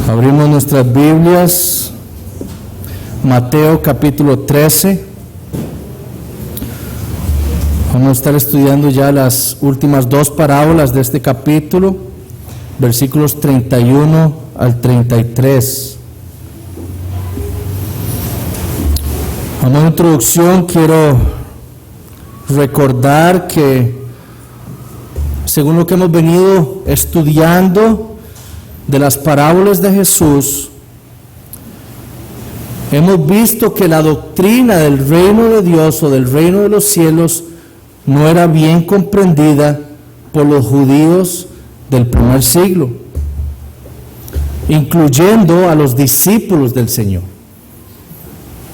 Abrimos nuestras Biblias, Mateo capítulo 13. Vamos a estar estudiando ya las últimas dos parábolas de este capítulo, versículos 31 al 33. A modo de introducción quiero recordar que, según lo que hemos venido estudiando de las parábolas de Jesús, hemos visto que la doctrina del reino de Dios o del reino de los cielos no era bien comprendida por los judíos del primer siglo, incluyendo a los discípulos del Señor.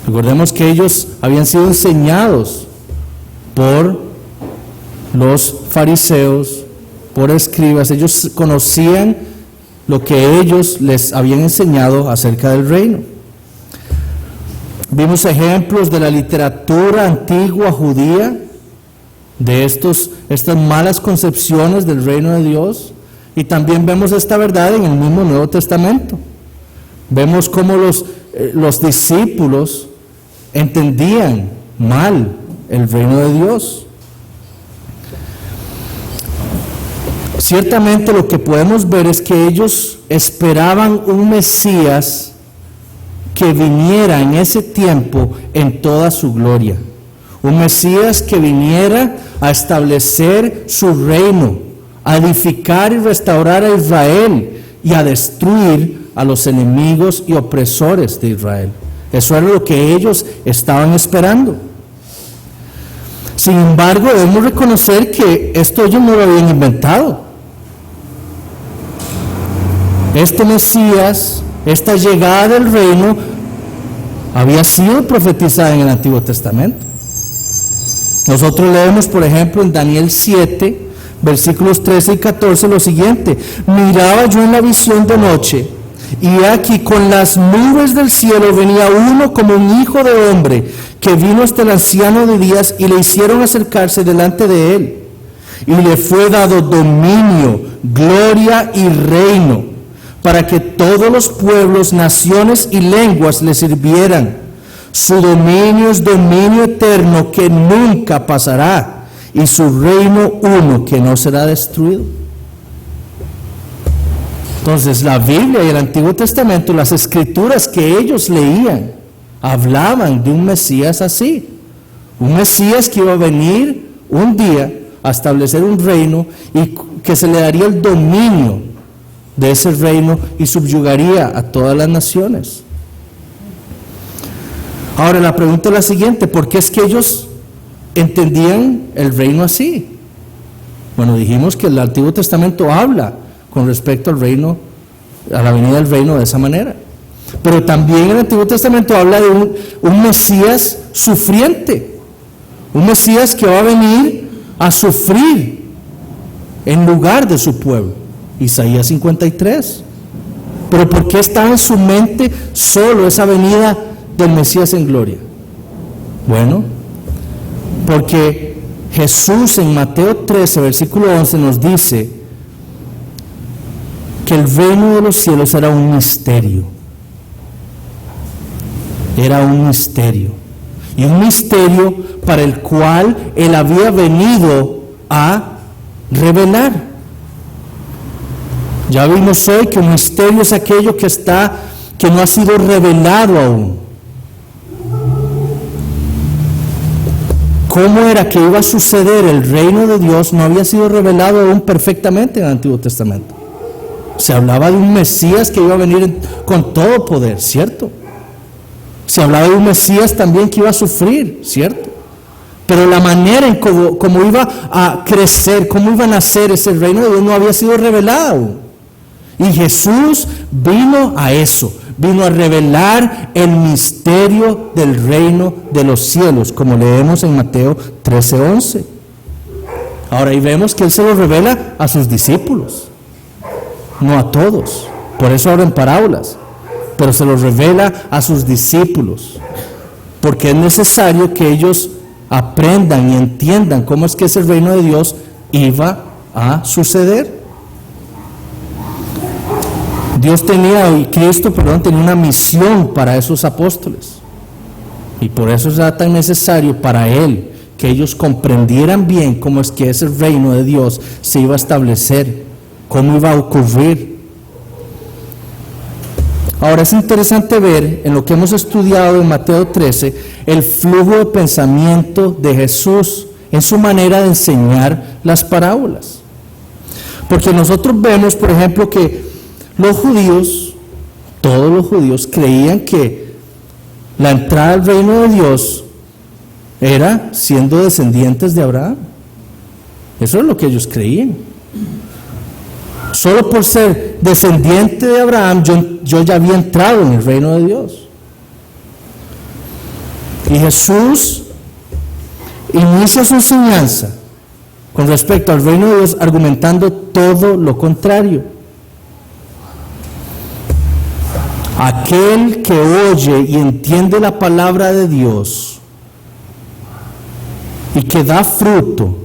Recordemos que ellos habían sido enseñados por los fariseos, por escribas. Ellos conocían lo que ellos les habían enseñado acerca del reino. Vimos ejemplos de la literatura antigua judía, de estas malas concepciones del reino de Dios, y también vemos esta verdad en el mismo Nuevo Testamento. Vemos cómo los discípulos entendían mal el reino de Dios. Ciertamente lo que podemos ver es que ellos esperaban un Mesías que viniera en ese tiempo en toda su gloria. Un Mesías que viniera a establecer su reino, a edificar y restaurar a Israel y a destruir a los enemigos y opresores de Israel. Eso era lo que ellos estaban esperando. Sin embargo, debemos reconocer que esto ellos no lo habían inventado. Este Mesías, esta llegada del reino, había sido profetizada en el Antiguo Testamento. Nosotros leemos, por ejemplo, en Daniel 7, versículos 13 y 14, lo siguiente: miraba yo en la visión de noche, y aquí con las nubes del cielo venía uno como un hijo de hombre, que vino hasta el anciano de días, y le hicieron acercarse delante de él, y le fue dado dominio, gloria y reino, para que todos los pueblos, naciones y lenguas le sirvieran. Su dominio es dominio eterno que nunca pasará, y su reino uno que no será destruido. Entonces, la Biblia y el Antiguo Testamento, las escrituras que ellos leían, hablaban de un Mesías así. Un Mesías que iba a venir un día a establecer un reino y que se le daría el dominio de ese reino y subyugaría a todas las naciones. Ahora la pregunta es la siguiente: ¿por qué es que ellos entendían el reino así? Bueno, dijimos que el Antiguo Testamento habla con respecto al reino, a la venida del reino de esa manera. Pero también el Antiguo Testamento habla de un Mesías sufriente, un Mesías que va a venir a sufrir en lugar de su pueblo. Isaías 53. Pero ¿por qué estaba en su mente solo esa venida del Mesías en gloria? Bueno, porque Jesús en Mateo 13, versículo 11 nos dice que el reino de los cielos era un misterio. Era un misterio. Y un misterio para el cual Él había venido a revelar. Ya vimos hoy que un misterio es aquello que no ha sido revelado aún. ¿Cómo era que iba a suceder el reino de Dios? No había sido revelado aún perfectamente en el Antiguo Testamento. Se hablaba de un Mesías que iba a venir con todo poder, ¿cierto? Se hablaba de un Mesías también que iba a sufrir, ¿cierto? Pero la manera en cómo iba a crecer, cómo iba a nacer ese reino de Dios no había sido revelado aún. Y Jesús vino a eso, vino a revelar el misterio del reino de los cielos, como leemos en Mateo 13:11. Ahora ahí vemos que Él se lo revela a sus discípulos, no a todos. Por eso habla en parábolas, pero se lo revela a sus discípulos, porque es necesario que ellos aprendan y entiendan cómo es que ese reino de Dios iba a suceder. Cristo tenía una misión para esos apóstoles. Y por eso era tan necesario para Él que ellos comprendieran bien cómo es que ese reino de Dios se iba a establecer, cómo iba a ocurrir. Ahora es interesante ver en lo que hemos estudiado en Mateo 13 el flujo de pensamiento de Jesús en su manera de enseñar las parábolas. Porque nosotros vemos, por ejemplo, que los judíos, todos los judíos, creían que la entrada al reino de Dios era siendo descendientes de Abraham. Eso es lo que ellos creían. Solo por ser descendiente de Abraham, yo ya había entrado en el reino de Dios. Y Jesús inicia su enseñanza con respecto al reino de Dios argumentando todo lo contrario. Aquel que oye y entiende la palabra de Dios y que da fruto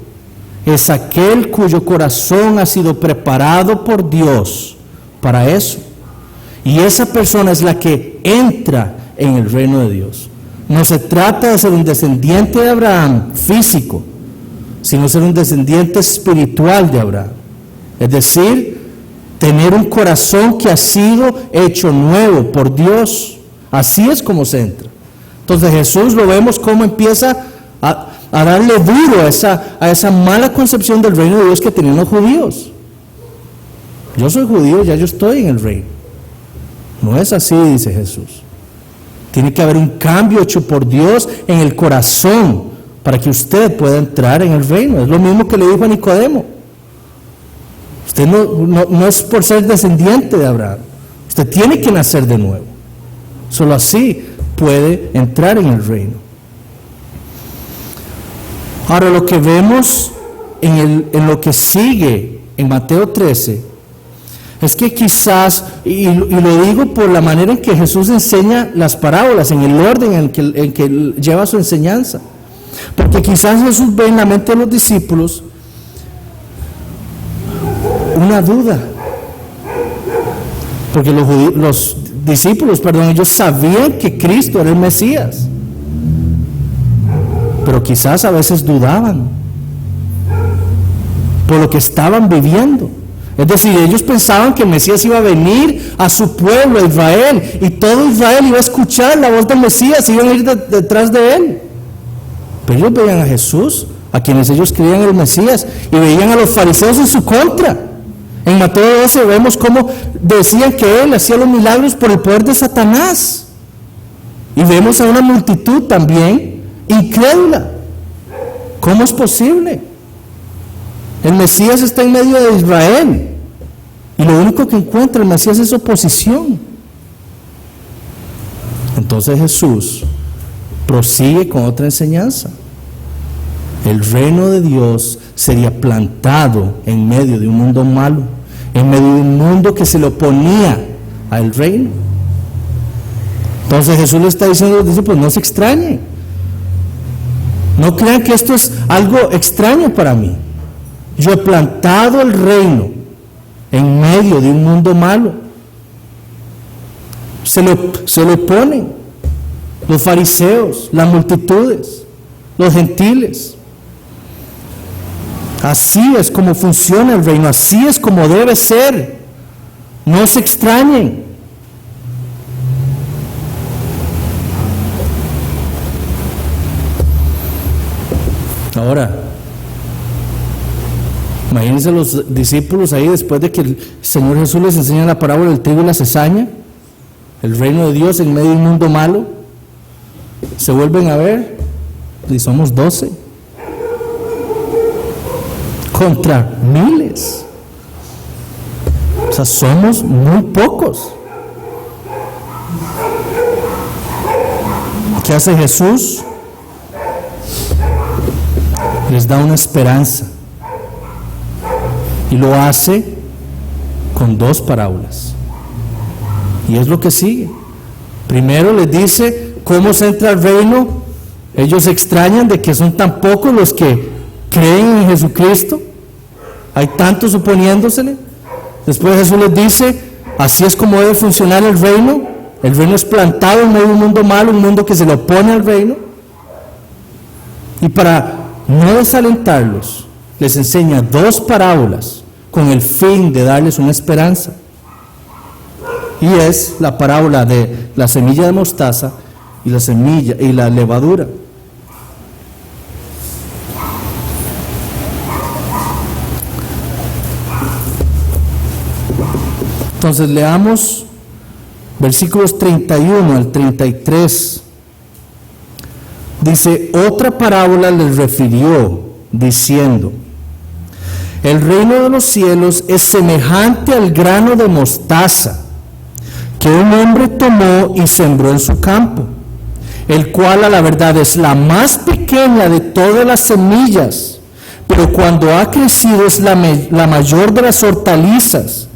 es aquel cuyo corazón ha sido preparado por Dios para eso. Y esa persona es la que entra en el reino de Dios. No se trata de ser un descendiente de Abraham físico, sino ser un descendiente espiritual de Abraham. Es decir, tener un corazón que ha sido hecho nuevo por Dios. Así es como se entra. Entonces Jesús lo vemos como empieza a darle duro a esa mala concepción del reino de Dios que tenían los judíos. Yo soy judío, ya yo estoy en el reino. No es así, dice Jesús. Tiene que haber un cambio hecho por Dios en el corazón para que usted pueda entrar en el reino. Es lo mismo que le dijo a Nicodemo. Usted no es por ser descendiente de Abraham. Usted tiene que nacer de nuevo. Solo así puede entrar en el reino. Ahora, lo que vemos en lo que sigue en Mateo 13 es que quizás, y lo digo por la manera en que Jesús enseña las parábolas, en el orden en que lleva su enseñanza, porque quizás Jesús ve en la mente de los discípulos una duda, porque los discípulos, ellos sabían que Cristo era el Mesías, pero quizás a veces dudaban por lo que estaban viviendo. Es decir, ellos pensaban que el Mesías iba a venir a su pueblo, a Israel, y todo Israel iba a escuchar la voz del Mesías, iban a ir detrás de él. Pero ellos veían a Jesús, a quienes ellos creían el Mesías, y veían a los fariseos en su contra. En Mateo 12 vemos cómo decían que él hacía los milagros por el poder de Satanás. Y vemos a una multitud también incrédula. ¿Cómo es posible? El Mesías está en medio de Israel y lo único que encuentra el Mesías es oposición. Entonces Jesús prosigue con otra enseñanza. El reino de Dios sería plantado en medio de un mundo malo, en medio de un mundo que se le oponía al reino. Entonces Jesús le está diciendo a los discípulos: no se extrañen, no crean que esto es algo extraño para mí. Yo he plantado el reino en medio de un mundo malo. Se le oponen los fariseos, las multitudes, los gentiles. Así es como funciona el reino, así es como debe ser. No se extrañen. Ahora, imagínense los discípulos ahí después de que el Señor Jesús les enseña la parábola del trigo y la cizaña, el reino de Dios en medio de un mundo malo. Se vuelven a ver y somos 12 contra miles. O sea, somos muy pocos. ¿Qué hace Jesús? Les da una esperanza. Y lo hace con 2 parábolas. Y es lo que sigue. Primero les dice cómo se entra al reino. Ellos se extrañan de que son tan pocos los que creen en Jesucristo. Hay tantos oponiéndosele. Después Jesús les dice Así es como debe funcionar el reino. El reino es plantado en medio de un mundo malo, un mundo que se le opone al reino. Y para no desalentarlos, les enseña 2 parábolas con el fin de darles una esperanza. Y es la parábola de la semilla de mostaza y la semilla y la levadura. Entonces leamos versículos 31 al 33. Dice: otra parábola les refirió, diciendo: el reino de los cielos es semejante al grano de mostaza que un hombre tomó y sembró en su campo, el cual a la verdad es la más pequeña de todas las semillas, pero cuando ha crecido es la mayor de las hortalizas,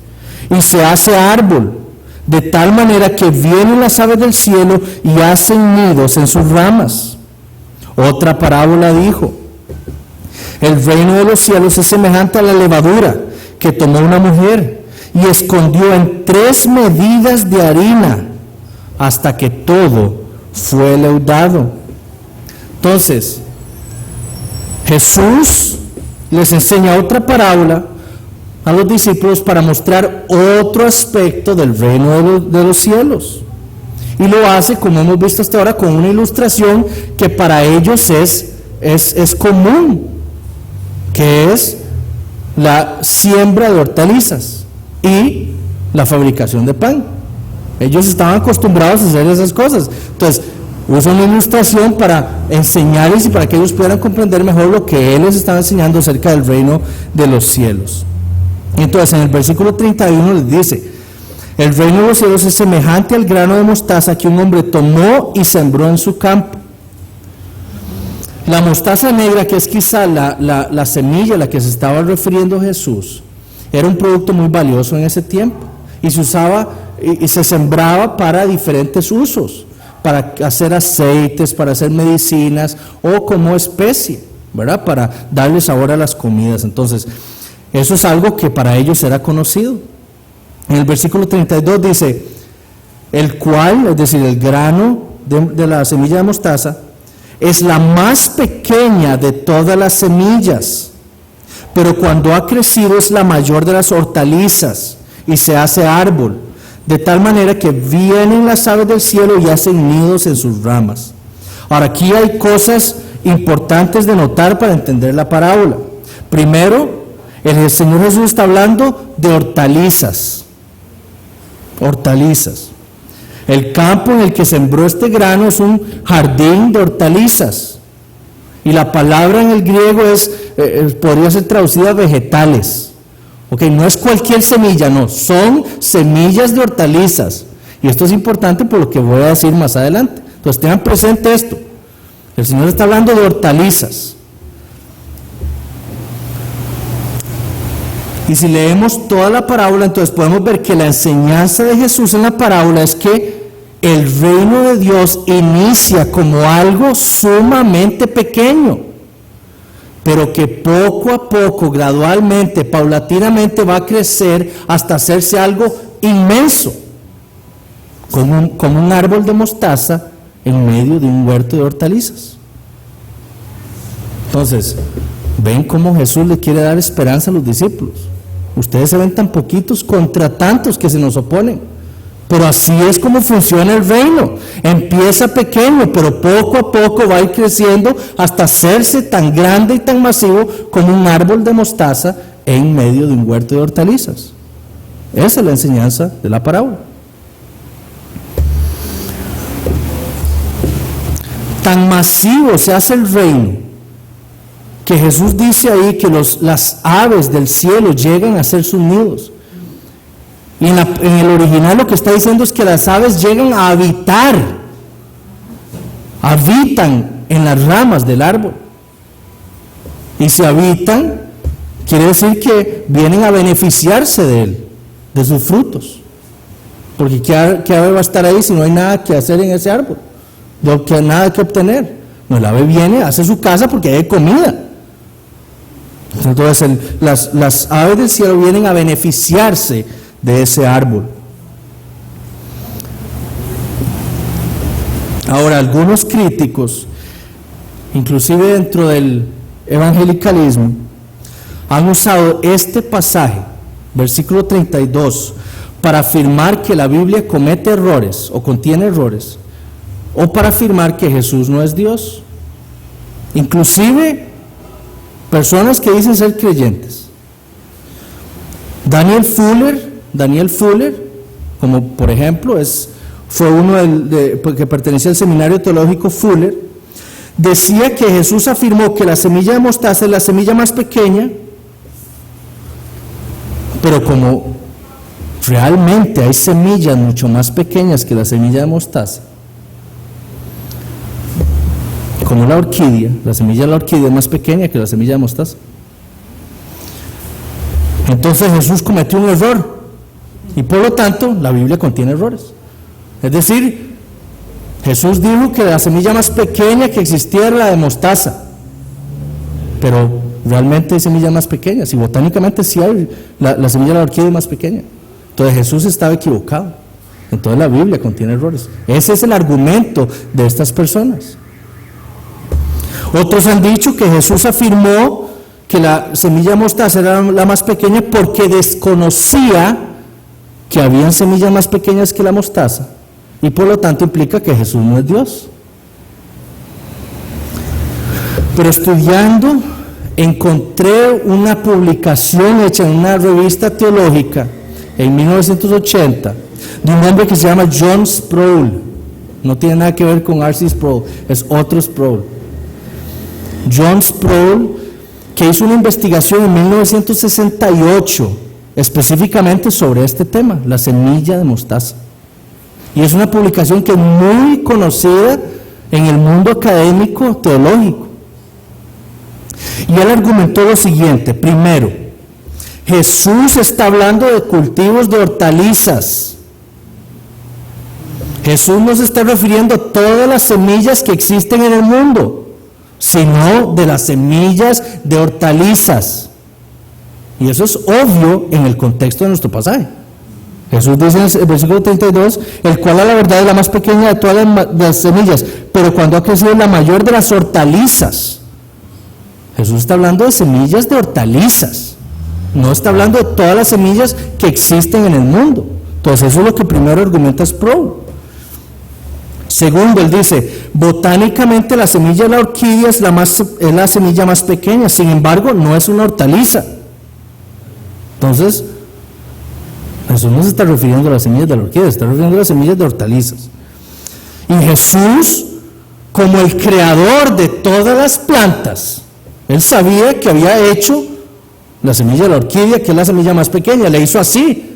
y se hace árbol, de tal manera que vienen las aves del cielo y hacen nidos en sus ramas. Otra parábola dijo: el reino de los cielos es semejante a la levadura que tomó una mujer y escondió en 3 medidas de harina hasta que todo fue leudado. Entonces, Jesús les enseña otra parábola a los discípulos para mostrar otro aspecto del reino de los cielos. Y lo hace, como hemos visto hasta ahora, con una ilustración que para ellos es común, que es la siembra de hortalizas y la fabricación de pan. Ellos estaban acostumbrados a hacer esas cosas. Entonces, usa una ilustración para enseñarles y para que ellos puedan comprender mejor lo que Él les estaba enseñando acerca del reino de los cielos. Entonces, en el versículo 31 les dice: el reino de los cielos es semejante al grano de mostaza que un hombre tomó y sembró en su campo. La mostaza negra, que es quizá la semilla a la que se estaba refiriendo Jesús, era un producto muy valioso en ese tiempo y se usaba y se sembraba para diferentes usos, para hacer aceites, para hacer medicinas o como especie, ¿verdad? Para darle sabor a las comidas. Entonces, eso es algo que para ellos era conocido. En el versículo 32 dice: el cual, es decir, el grano de la semilla de mostaza, es la más pequeña de todas las semillas, pero cuando ha crecido es la mayor de las hortalizas y se hace árbol, de tal manera que vienen las aves del cielo y hacen nidos en sus ramas. Ahora, aquí hay cosas importantes de notar para entender la parábola. Primero, el Señor Jesús está hablando de hortalizas. Hortalizas. El campo en el que sembró este grano es un jardín de hortalizas. Y la palabra en el griego podría ser traducida a vegetales. Okay, no es cualquier semilla, no, son semillas de hortalizas. Y esto es importante por lo que voy a decir más adelante. Entonces tengan presente esto. El Señor está hablando de hortalizas. Y si leemos toda la parábola, entonces podemos ver que la enseñanza de Jesús en la parábola es que el reino de Dios inicia como algo sumamente pequeño, pero que poco a poco, gradualmente, paulatinamente va a crecer hasta hacerse algo inmenso, como un árbol de mostaza en medio de un huerto de hortalizas. Entonces, ven cómo Jesús le quiere dar esperanza a los discípulos. Ustedes se ven tan poquitos contra tantos que se nos oponen, pero así es como funciona el reino. Empieza pequeño, pero poco a poco va a ir creciendo hasta hacerse tan grande y tan masivo como un árbol de mostaza en medio de un huerto de hortalizas. Esa es la enseñanza de la parábola. Tan masivo se hace el reino que Jesús dice ahí que las aves del cielo llegan a hacer sus nidos. Y en el original lo que está diciendo es que las aves llegan a habitan en las ramas del árbol. Y si habitan, quiere decir que vienen a beneficiarse de él, de sus frutos. Porque ¿qué ave va a estar ahí si no hay nada que hacer en ese árbol? Nada que obtener. No, el ave viene, hace su casa porque hay comida. Entonces las aves del cielo vienen a beneficiarse de ese árbol. Ahora, algunos críticos, inclusive dentro del evangelicalismo, han usado este pasaje, versículo 32, para afirmar que la Biblia comete errores o contiene errores, o para afirmar que Jesús no es Dios. Inclusive personas que dicen ser creyentes. Daniel Fuller, como por ejemplo fue uno que pertenecía al seminario teológico Fuller, decía que Jesús afirmó que la semilla de mostaza es la semilla más pequeña, pero como realmente hay semillas mucho más pequeñas que la semilla de mostaza, como la orquídea, la semilla de la orquídea es más pequeña que la semilla de mostaza. Entonces Jesús cometió un error y por lo tanto la Biblia contiene errores. Es decir, Jesús dijo que la semilla más pequeña que existía era la de mostaza, pero realmente hay semillas más pequeñas y botánicamente sí hay la semilla de la orquídea más pequeña. Entonces Jesús estaba equivocado. Entonces la Biblia contiene errores. Ese es el argumento de estas personas. Otros han dicho que Jesús afirmó que la semilla de mostaza era la más pequeña porque desconocía que habían semillas más pequeñas que la mostaza y por lo tanto implica que Jesús no es Dios. Pero estudiando encontré una publicación hecha en una revista teológica en 1980 de un hombre que se llama John Sproul. No tiene nada que ver con R.C. Sproul, es otro Sproul. John Sproul, que hizo una investigación en 1968 específicamente sobre este tema, la semilla de mostaza. Y es una publicación que es muy conocida en el mundo académico teológico. Y él argumentó lo siguiente: primero, Jesús está hablando de cultivos de hortalizas. Jesús no se está refiriendo a todas las semillas que existen en el mundo, sino de las semillas de hortalizas. Y eso es obvio en el contexto de nuestro pasaje. Jesús dice en el versículo 32, el cual a la verdad es la más pequeña de todas las semillas, pero cuando ha crecido es la mayor de las hortalizas. Jesús está hablando de semillas de hortalizas, no está hablando de todas las semillas que existen en el mundo. Entonces eso es lo que primero argumenta Sproul. Segundo, él dice, botánicamente la semilla de la orquídea es la semilla más pequeña, sin embargo no es una hortaliza. Entonces, Jesús no se está refiriendo a las semillas de la orquídea, se está refiriendo a las semillas de hortalizas. Y Jesús, como el creador de todas las plantas, él sabía que había hecho la semilla de la orquídea, que es la semilla más pequeña, le hizo así.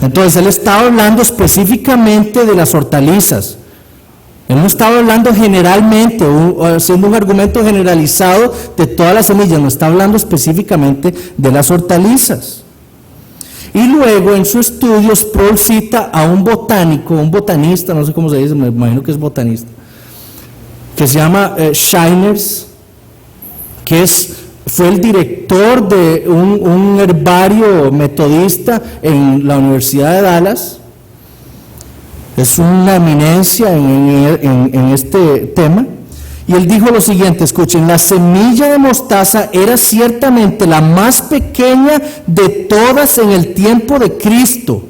Entonces él estaba hablando específicamente de las hortalizas. Él no estaba hablando generalmente o haciendo un argumento generalizado de todas las semillas, no está hablando específicamente de las hortalizas. Y luego en su estudio Sproul cita a un botanista, no sé cómo se dice, me imagino que es botanista, que se llama Shiners, que fue el director de un herbario metodista en la Universidad de Dallas. Es una eminencia en este tema. Y él dijo lo siguiente, escuchen: la semilla de mostaza era ciertamente la más pequeña de todas en el tiempo de Cristo.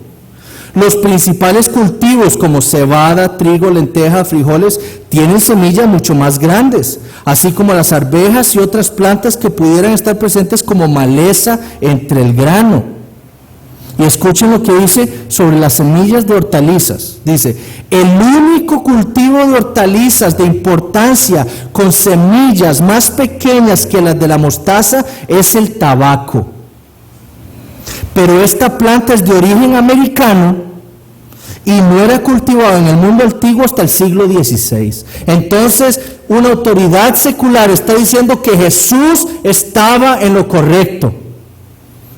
Los principales cultivos como cebada, trigo, lenteja, frijoles tienen semillas mucho más grandes, así como las arvejas y otras plantas que pudieran estar presentes como maleza entre el grano. Y escuchen lo que dice sobre las semillas de hortalizas. Dice, el único cultivo de hortalizas de importancia con semillas más pequeñas que las de la mostaza es el tabaco. Pero esta planta es de origen americano y no era cultivada en el mundo antiguo hasta el siglo XVI. Entonces, una autoridad secular está diciendo que Jesús estaba en lo correcto,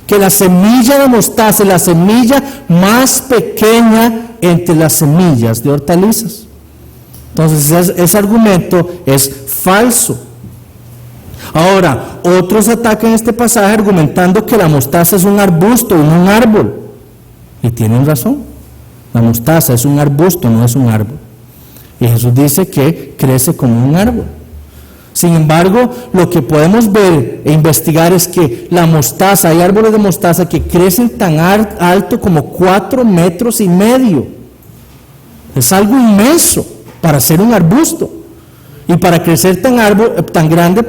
que la semilla de mostaza es la semilla más pequeña entre las semillas de hortalizas. Entonces, ese argumento es falso. Ahora, otros atacan este pasaje argumentando que la mostaza es un arbusto y no un árbol. Y tienen razón. La mostaza es un arbusto, no es un árbol. Y Jesús dice que crece como un árbol. Sin embargo, lo que podemos ver e investigar es que la mostaza, hay árboles de mostaza que crecen tan alto como 4,5 metros. Es algo inmenso para ser un arbusto. Y para crecer tan grande,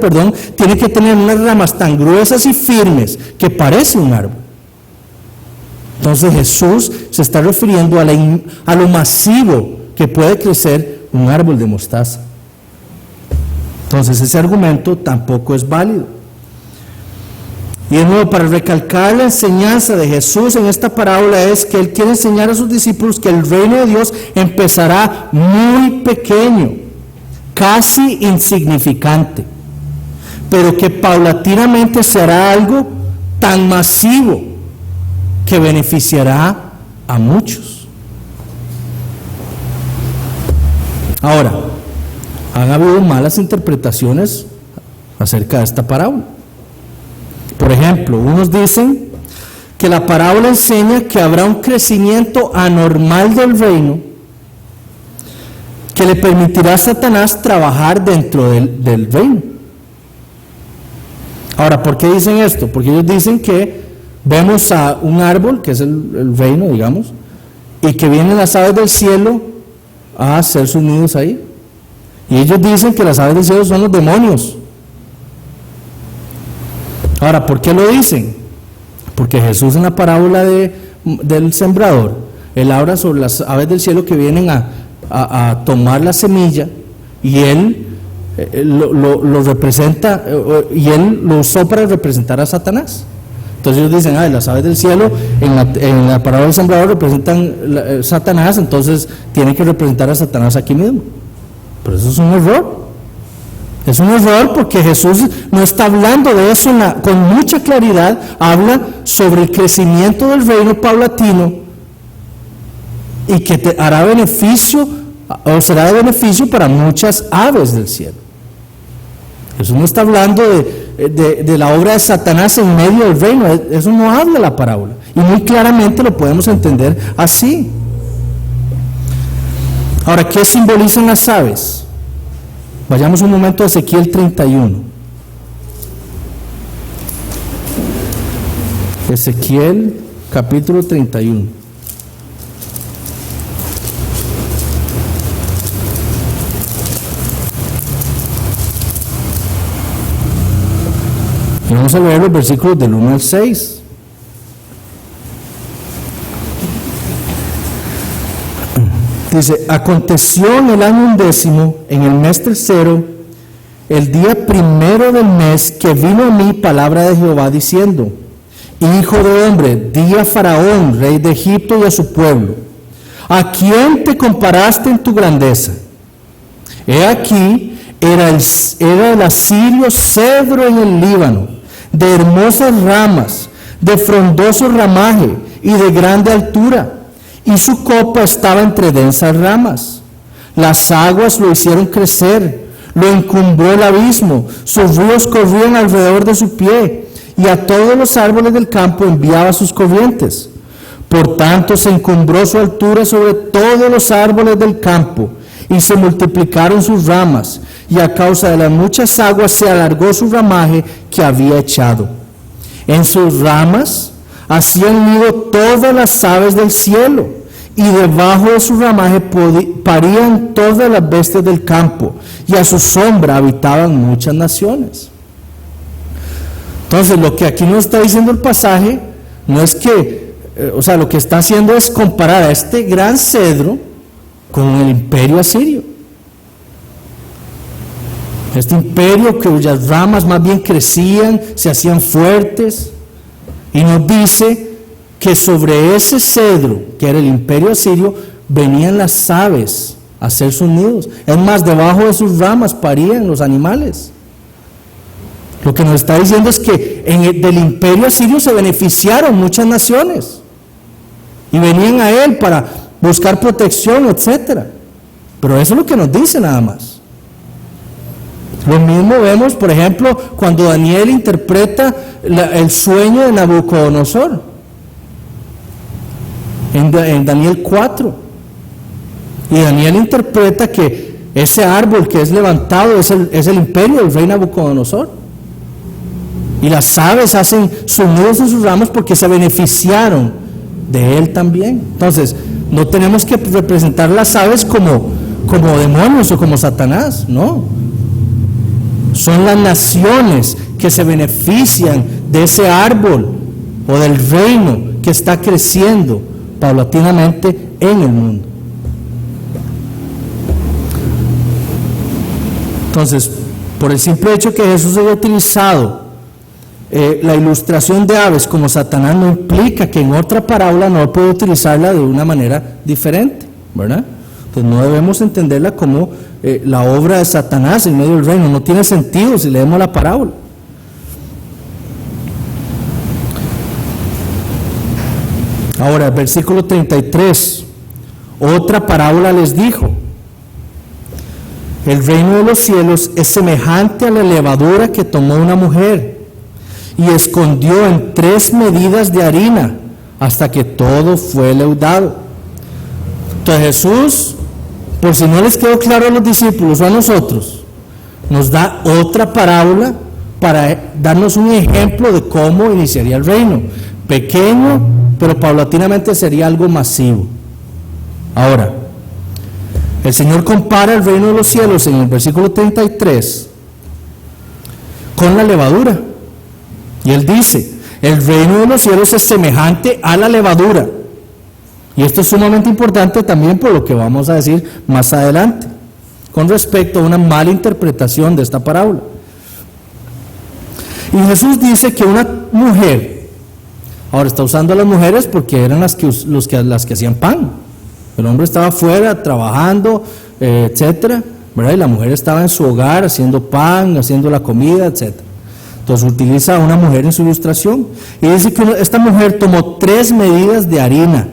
tiene que tener unas ramas tan gruesas y firmes que parece un árbol. Entonces Jesús se está refiriendo a lo masivo que puede crecer un árbol de mostaza. Entonces ese argumento tampoco es válido. Y de nuevo, para recalcar la enseñanza de Jesús en esta parábola es que Él quiere enseñar a sus discípulos que el reino de Dios empezará muy pequeño, casi insignificante, pero que paulatinamente será algo tan masivo que beneficiará a muchos. Ahora, han habido malas interpretaciones acerca de esta parábola. Por ejemplo, unos dicen que la parábola enseña que habrá un crecimiento anormal del reino que le permitirá a Satanás trabajar dentro del reino. Ahora, ¿por qué dicen esto? Porque ellos dicen que vemos a un árbol, que es el reino, digamos, y que vienen las aves del cielo a hacer sus nidos ahí. Y ellos dicen que las aves del cielo son los demonios. Ahora, ¿por qué lo dicen? Porque Jesús en la parábola del sembrador, Él habla sobre las aves del cielo que vienen a tomar la semilla, y Él lo representa, y Él lo usó para representar a Satanás. Entonces ellos dicen, las aves del cielo en la parábola del sembrador representan a Satanás, entonces tiene que representar a Satanás aquí mismo. Pero eso es un error. Es un error porque Jesús no está hablando de eso con mucha claridad. Habla sobre el crecimiento del reino paulatino y que te hará beneficio o será de beneficio para muchas aves del cielo. Jesús no está hablando de la obra de Satanás en medio del reino. Eso no habla la parábola. Y muy claramente lo podemos entender así. Ahora, ¿qué simbolizan las aves? Vayamos un momento a Ezequiel 31. Ezequiel capítulo 31. Y vamos a leer los versículos del 1 al 6. Dice, aconteció en el año 11, en el mes 3, el día 1 del mes, que vino a mí palabra de Jehová diciendo, hijo de hombre, di a Faraón, rey de Egipto, y a su pueblo, ¿a quién te comparaste en tu grandeza? He aquí, era el asirio cedro en el Líbano, de hermosas ramas, de frondoso ramaje y de grande altura, y su copa estaba entre densas ramas. Las aguas lo hicieron crecer, lo encumbró el abismo, sus ríos corrían alrededor de su pie, y a todos los árboles del campo enviaba sus corrientes. Por tanto se encumbró su altura sobre todos los árboles del campo, y se multiplicaron sus ramas, y a causa de las muchas aguas se alargó su ramaje que había echado. En sus ramas hacían nido todas las aves del cielo, y debajo de su ramaje parían todas las bestias del campo, y a su sombra habitaban muchas naciones. Entonces, lo que aquí nos está diciendo el pasaje no es que, lo que está haciendo es comparar a este gran cedro con el imperio asirio. Este imperio cuyas ramas más bien crecían, se hacían fuertes, y nos dice que sobre ese cedro, que era el imperio asirio, venían las aves a hacer sus nidos. Es más, debajo de sus ramas parían los animales. Lo que nos está diciendo es que del imperio asirio se beneficiaron muchas naciones y venían a él para buscar protección, etcétera. Pero eso es lo que nos dice nada más. Lo mismo vemos, por ejemplo, cuando Daniel interpreta el sueño de Nabucodonosor. en Daniel 4. Y Daniel interpreta que ese árbol que es levantado es el imperio del rey Nabucodonosor. Y las aves hacen sus nidos en sus ramas porque se beneficiaron de él también. Entonces, no tenemos que representar las aves como demonios o como Satanás, no. Son las naciones que se benefician de ese árbol o del reino que está creciendo paulatinamente en el mundo. Entonces, por el simple hecho que Jesús haya utilizado la ilustración de aves como Satanás, no implica que en otra parábola no puede utilizarla de una manera diferente, ¿verdad? Entonces no debemos entenderla como la obra de Satanás en medio del reino. No tiene sentido si leemos la parábola. Ahora, el versículo 33, otra parábola les dijo: el reino de los cielos es semejante a la levadura que tomó una mujer y escondió en 3 medidas de harina hasta que todo fue leudado. Entonces Jesús, por si no les quedó claro a los discípulos o a nosotros, nos da otra parábola para darnos un ejemplo de cómo iniciaría el reino. Pequeño, pero paulatinamente sería algo masivo. Ahora, el Señor compara el reino de los cielos en el versículo 33 con la levadura. Y Él dice: el reino de los cielos es semejante a la levadura. Y esto es sumamente importante también por lo que vamos a decir más adelante, con respecto a una mala interpretación de esta parábola. Y Jesús dice que una mujer, ahora está usando a las mujeres porque eran las que hacían pan. El hombre estaba afuera trabajando, etcétera, ¿verdad? Y la mujer estaba en su hogar haciendo pan, haciendo la comida, etcétera. Entonces utiliza a una mujer en su ilustración y dice que esta mujer tomó 3 medidas de harina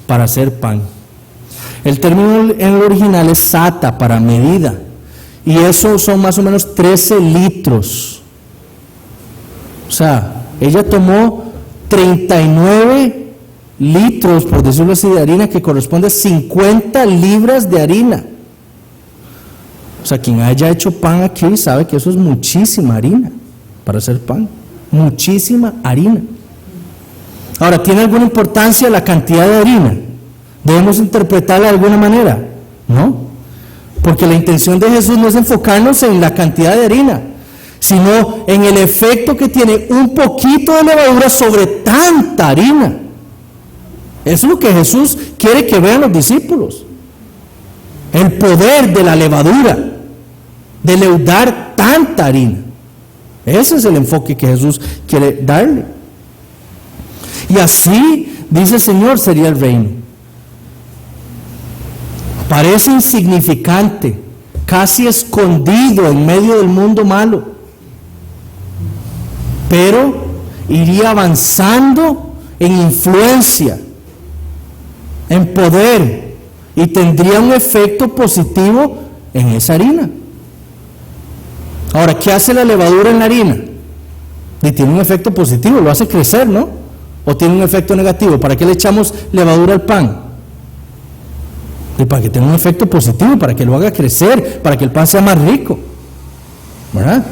para hacer pan. El término en el original es sata, para medida, y eso son más o menos 13 litros. O sea, ella tomó 39 litros, por decirlo así, de harina, que corresponde a 50 libras de harina. O sea, quien haya hecho pan aquí sabe que eso es muchísima harina para hacer pan, muchísima harina. Ahora, ¿tiene alguna importancia la cantidad de harina? ¿Debemos interpretarla de alguna manera? No, porque la intención de Jesús no es enfocarnos en la cantidad de harina, sino en el efecto que tiene un poquito de levadura sobre tanta harina. Eso es lo que Jesús quiere que vean los discípulos. El poder de la levadura, de leudar tanta harina. Ese es el enfoque que Jesús quiere darle. Y así, dice el Señor, sería el reino. Parece insignificante, casi escondido en medio del mundo malo, pero iría avanzando en influencia, en poder, y tendría un efecto positivo en esa harina. Ahora, ¿qué hace la levadura en la harina? Y tiene un efecto positivo, lo hace crecer, ¿no? ¿O tiene un efecto negativo? ¿Para qué le echamos levadura al pan? Y para que tenga un efecto positivo, para que lo haga crecer, para que el pan sea más rico, ¿verdad?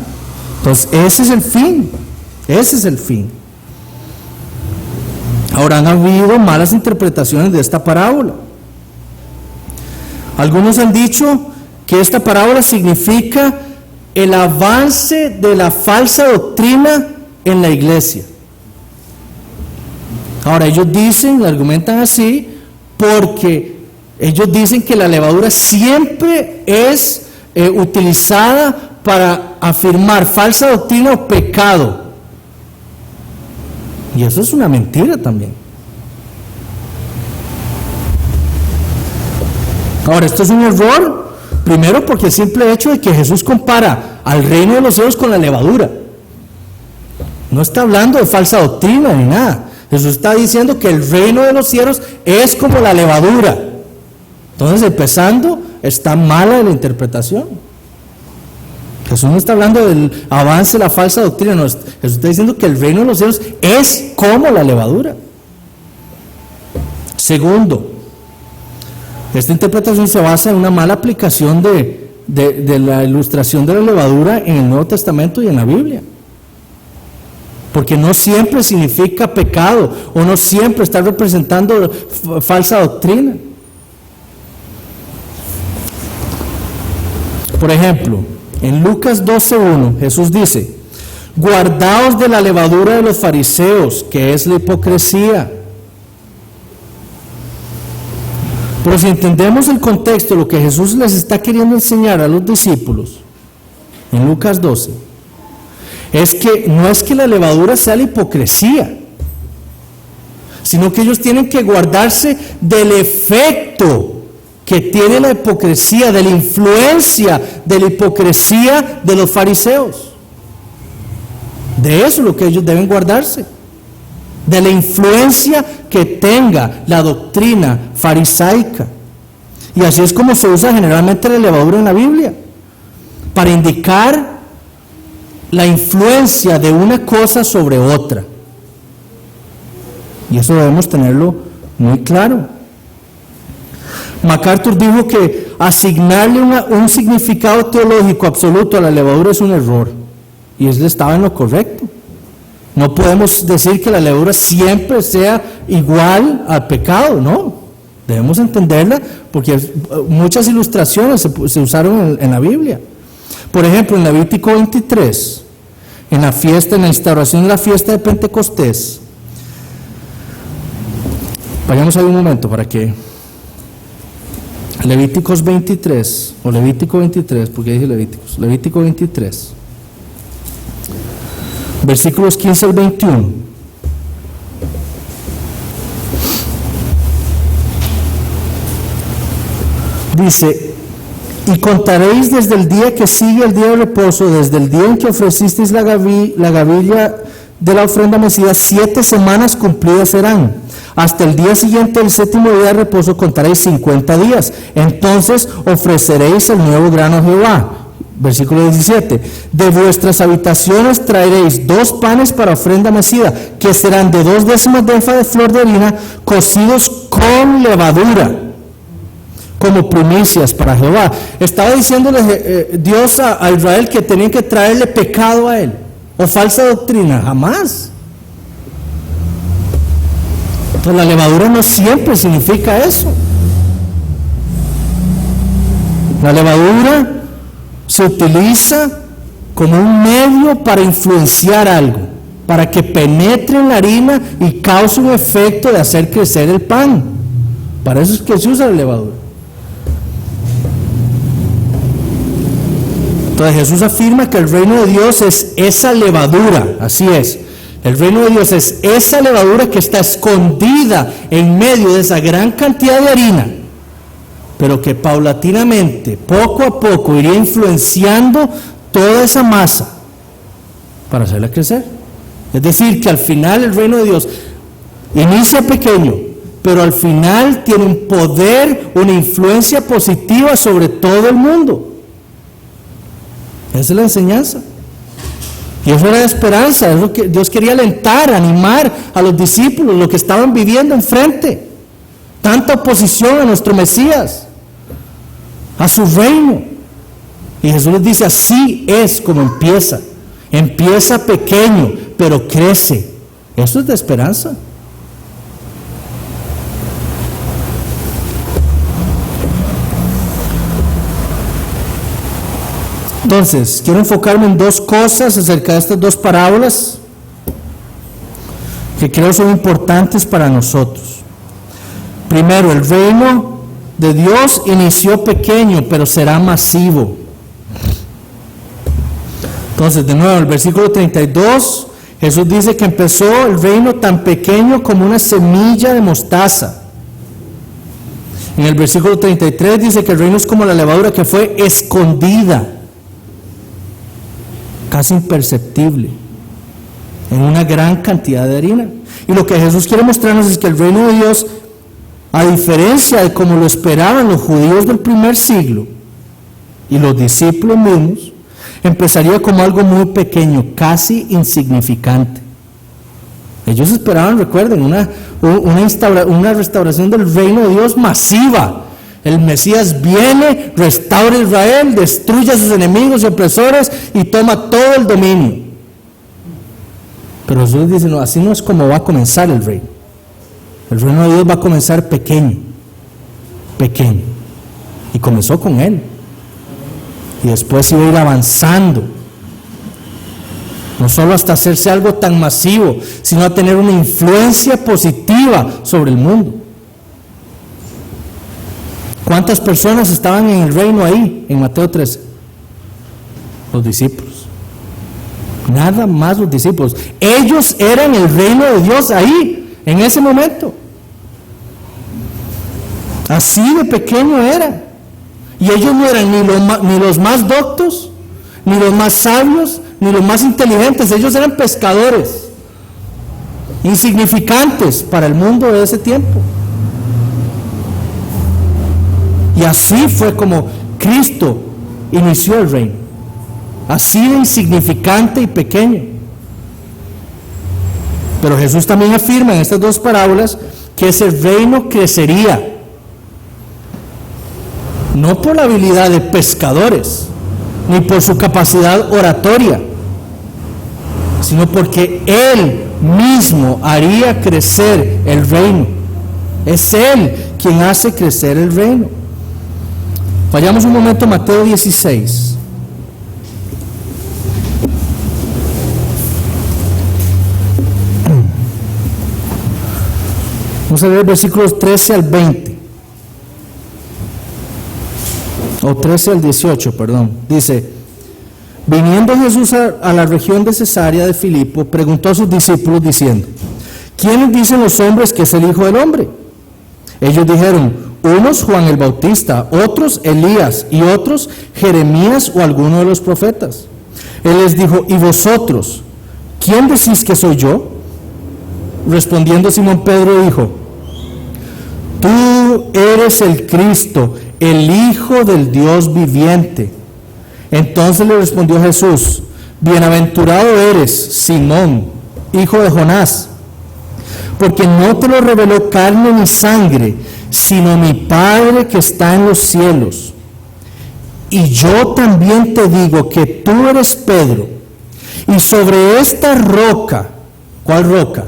Entonces, ese es el fin, ese es el fin. Ahora, han habido malas interpretaciones de esta parábola. Algunos han dicho que esta parábola significa el avance de la falsa doctrina en la iglesia. Ahora, ellos argumentan así porque ellos dicen que la levadura siempre es utilizada para afirmar falsa doctrina o pecado. Y eso es una mentira también. Ahora, esto es un error, primero porque el simple hecho de que Jesús compara al reino de los cielos con la levadura. No está hablando de falsa doctrina ni nada. Jesús está diciendo que el reino de los cielos es como la levadura. Entonces, empezando, está mala la interpretación. Jesús no está hablando del avance de la falsa doctrina, no, Jesús está diciendo que el reino de los cielos es como la levadura. Segundo, esta interpretación se basa en una mala aplicación de la ilustración de la levadura en el Nuevo Testamento y en la Biblia. Porque no siempre significa pecado, o no siempre está representando falsa doctrina. Por ejemplo, en Lucas 12:1, Jesús dice: guardaos de la levadura de los fariseos, que es la hipocresía. Pero si entendemos el contexto, lo que Jesús les está queriendo enseñar a los discípulos, en Lucas 12, es que no es que la levadura sea la hipocresía, sino que ellos tienen que guardarse del efecto que tiene la hipocresía, de la influencia de la hipocresía de los fariseos. De eso es lo que ellos deben guardarse, de la influencia que tenga la doctrina farisaica. Y así es como se usa generalmente la levadura en la Biblia, para indicar la influencia de una cosa sobre otra. Y eso debemos tenerlo muy claro. MacArthur dijo que asignarle un significado teológico absoluto a la levadura es un error, y él estaba en lo correcto. No podemos decir que la levadura siempre sea igual al pecado, no. Debemos entenderla porque muchas ilustraciones se usaron en la Biblia. Por ejemplo, en Levítico 23, en la instauración de la fiesta de Pentecostés. Vayamos ahí un momento para que... Levíticos 23, o Levítico 23, porque dice Levíticos, Levítico 23, versículos 15 al 21. Dice: y contaréis desde el día que sigue el día de reposo, desde el día en que ofrecisteis la gavilla de la ofrenda mecida, 7 semanas cumplidas serán. Hasta el día siguiente del 7º día de reposo contaréis 50 días. Entonces ofreceréis el nuevo grano a Jehová. Versículo 17. De vuestras habitaciones traeréis 2 panes para ofrenda mecida, que serán de 2 décimas de efa de flor de harina, cocidos con levadura, como primicias para Jehová. Estaba diciéndole Dios a Israel que tenían que traerle pecado a él, o falsa doctrina. Jamás. Pues la levadura no siempre significa eso. La levadura se utiliza como un medio para influenciar algo, para que penetre en la harina y cause un efecto de hacer crecer el pan. Para eso es que se usa la levadura. Entonces Jesús afirma que el reino de Dios es esa levadura. Así es. El reino de Dios es esa levadura que está escondida en medio de esa gran cantidad de harina, pero que paulatinamente, poco a poco, iría influenciando toda esa masa para hacerla crecer. Es decir, que al final el reino de Dios inicia pequeño, pero al final tiene un poder, una influencia positiva sobre todo el mundo. Esa es la enseñanza. Y eso era esperanza, es lo que Dios quería alentar, animar a los discípulos, lo que estaban viviendo enfrente. Tanta oposición a nuestro Mesías, a su reino. Y Jesús les dice: así es como empieza. Empieza pequeño, pero crece. Eso es de esperanza. Entonces, quiero enfocarme en 2 cosas acerca de estas 2 parábolas que creo son importantes para nosotros. Primero, el reino de Dios inició pequeño, pero será masivo. Entonces, de nuevo, el versículo 32, Jesús dice que empezó el reino tan pequeño como una semilla de mostaza. En el versículo 33 dice que el reino es como la levadura que fue escondida, casi imperceptible, en una gran cantidad de harina. Y lo que Jesús quiere mostrarnos es que el reino de Dios, a diferencia de como lo esperaban los judíos del primer siglo y los discípulos mismos, empezaría como algo muy pequeño, casi insignificante. Ellos esperaban, recuerden, una restauración del reino de Dios masiva. El Mesías viene, restaura a Israel, destruye a sus enemigos y opresores y toma todo el dominio. Pero Jesús dice, no, así no es como va a comenzar el reino. El reino de Dios va a comenzar pequeño. Y comenzó con Él. Y después iba a ir avanzando. No solo hasta hacerse algo tan masivo, sino a tener una influencia positiva sobre el mundo. ¿Cuántas personas estaban en el reino ahí, en Mateo 13? Los discípulos. Nada más los discípulos. Ellos eran el reino de Dios ahí, en ese momento. Así de pequeño era. Y ellos no eran ni los más doctos, ni los más sabios, ni los más inteligentes. Ellos eran pescadores, insignificantes para el mundo de ese tiempo. Y así fue como Cristo inició el reino, así de insignificante y pequeño. Pero Jesús también afirma en estas dos parábolas que ese reino crecería, no por la habilidad de pescadores, ni por su capacidad oratoria, sino porque Él mismo haría crecer el reino. Es Él quien hace crecer el reino. Vayamos un momento a Mateo 16. Vamos a ver versículos 13 al 20. O 13 al 18, perdón. Dice: viniendo Jesús a la región de Cesarea de Filipo, preguntó a sus discípulos diciendo: ¿quiénes dicen los hombres que es el Hijo del Hombre? Ellos dijeron: unos Juan el Bautista, otros Elías, y otros Jeremías o alguno de los profetas. Él les dijo: ¿y vosotros, quién decís que soy yo? Respondiendo Simón Pedro dijo: tú eres el Cristo, el Hijo del Dios viviente. Entonces le respondió Jesús: bienaventurado eres, Simón, hijo de Jonás, porque no te lo reveló carne ni sangre, sino mi Padre que está en los cielos. Y yo también te digo que tú eres Pedro, y sobre esta roca, ¿cuál roca?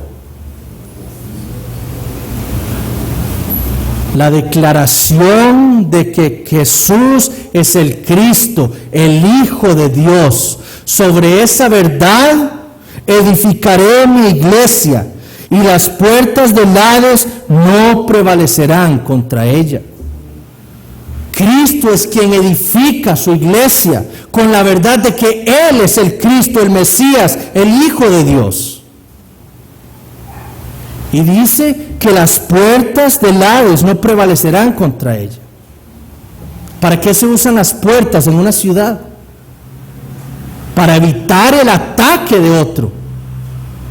La declaración de que Jesús es el Cristo, el Hijo de Dios. Sobre esa verdad edificaré mi iglesia, y las puertas del Hades no prevalecerán contra ella. Cristo es quien edifica su iglesia con la verdad de que Él es el Cristo, el Mesías, el Hijo de Dios. Y dice que las puertas del Hades no prevalecerán contra ella. ¿Para qué se usan las puertas en una ciudad? Para evitar el ataque de otro.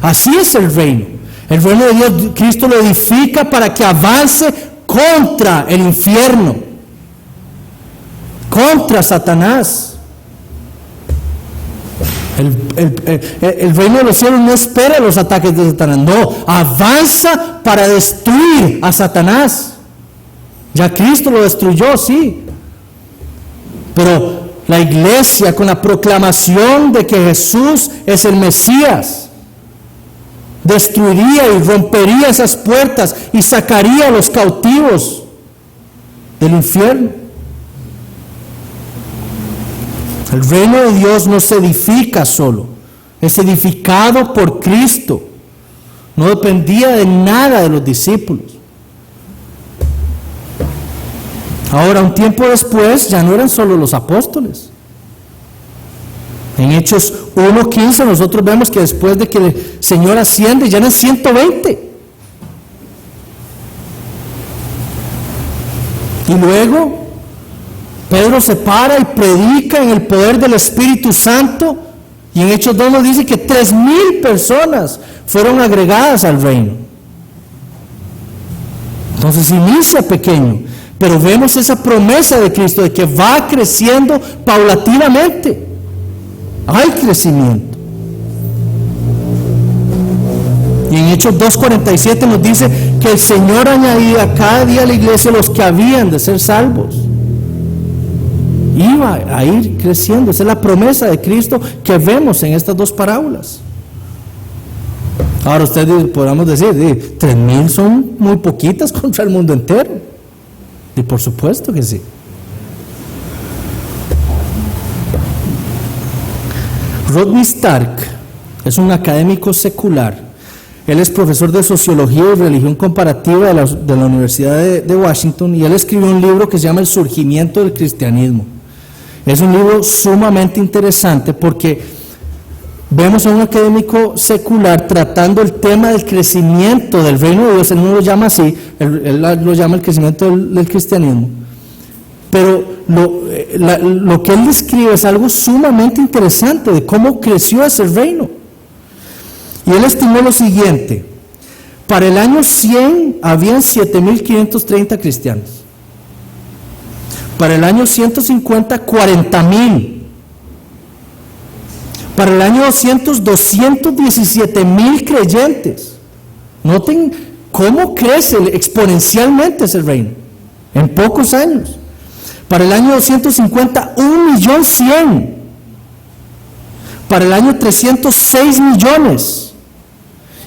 Así es el reino. El reino de Dios, Cristo lo edifica para que avance contra el infierno, contra Satanás. El reino de los cielos no espera los ataques de Satanás, no, avanza para destruir a Satanás. Ya Cristo lo destruyó, sí, pero la iglesia, con la proclamación de que Jesús es el Mesías, destruiría y rompería esas puertas y sacaría a los cautivos del infierno. El reino de Dios no se edifica solo, es edificado por Cristo. No dependía de nada de los discípulos. Ahora, un tiempo después, ya no eran solo los apóstoles. En Hechos 1:15 nosotros vemos que después de que el Señor asciende, ya eran 120. Y luego Pedro se para y predica en el poder del Espíritu Santo, y en Hechos 2 nos dice que 3,000 personas fueron agregadas al reino. Entonces inicia pequeño, pero vemos esa promesa de Cristo de que va creciendo paulatinamente. Hay crecimiento. Y en Hechos 2:47 nos dice que el Señor añadía cada día a la iglesia los que habían de ser salvos. Iba a ir creciendo. Esa es la promesa de Cristo que vemos en estas dos parábolas. Ahora ustedes podríamos decir, 3,000 son muy poquitas contra el mundo entero. Y por supuesto que sí. Rodney Stark es un académico secular. Él es profesor de Sociología y Religión Comparativa de la Universidad de Washington, y él escribió un libro que se llama El surgimiento del cristianismo. Es un libro sumamente interesante porque vemos a un académico secular tratando el tema del crecimiento del reino de Dios. Él no lo llama así, él lo llama el crecimiento del cristianismo. Pero lo que él describe es algo sumamente interesante de cómo creció ese reino. Y él estimó lo siguiente: para el año 100 habían 7,530 cristianos. Para el año 150, 40,000. Para el año 200, 217,000 creyentes. Noten cómo crece exponencialmente ese reino en pocos años. Para el año 250, 1,100,000. Para el año 300, 6 millones.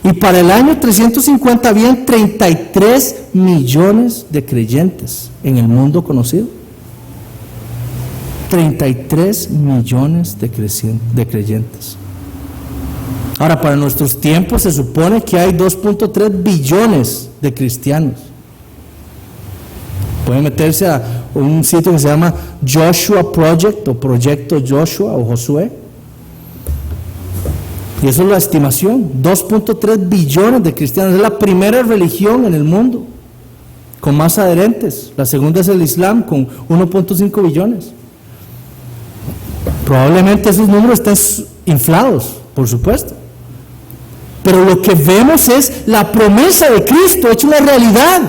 Y para el año 350 habían 33 millones de creyentes en el mundo conocido. 33 millones de creyentes. Ahora, para nuestros tiempos se supone que hay 2.3 billones de cristianos. Pueden meterse a un sitio que se llama Joshua Project o Proyecto Joshua o Josué. Y eso es la estimación, 2.3 billones de cristianos. Es la primera religión en el mundo con más adherentes. La segunda es el Islam con 1.5 billones. Probablemente esos números estén inflados, por supuesto. Pero lo que vemos es la promesa de Cristo hecha una realidad.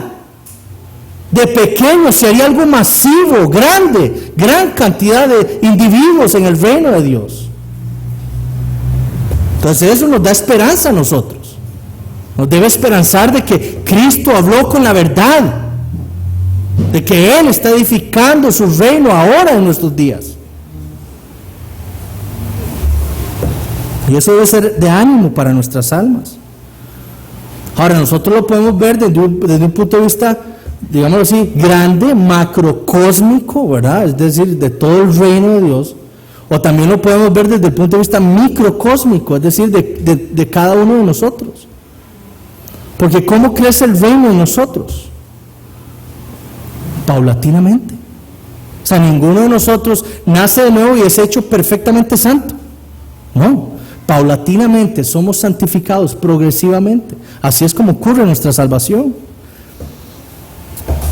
De pequeño se haría algo masivo, grande, gran cantidad de individuos en el reino de Dios. Entonces eso nos da esperanza a nosotros. Nos debe esperanzar de que Cristo habló con la verdad, de que Él está edificando su reino ahora en nuestros días. Y eso debe ser de ánimo para nuestras almas. Ahora, nosotros lo podemos ver desde un punto de vista, digámoslo así, grande, macrocósmico, ¿verdad? Es decir, de todo el reino de Dios. O también lo podemos ver desde el punto de vista microcósmico, es decir, de cada uno de nosotros. Porque ¿cómo crece el reino en nosotros? Paulatinamente. O sea, ninguno de nosotros nace de nuevo y es hecho perfectamente santo. No. Paulatinamente somos santificados progresivamente. Así es como ocurre nuestra salvación.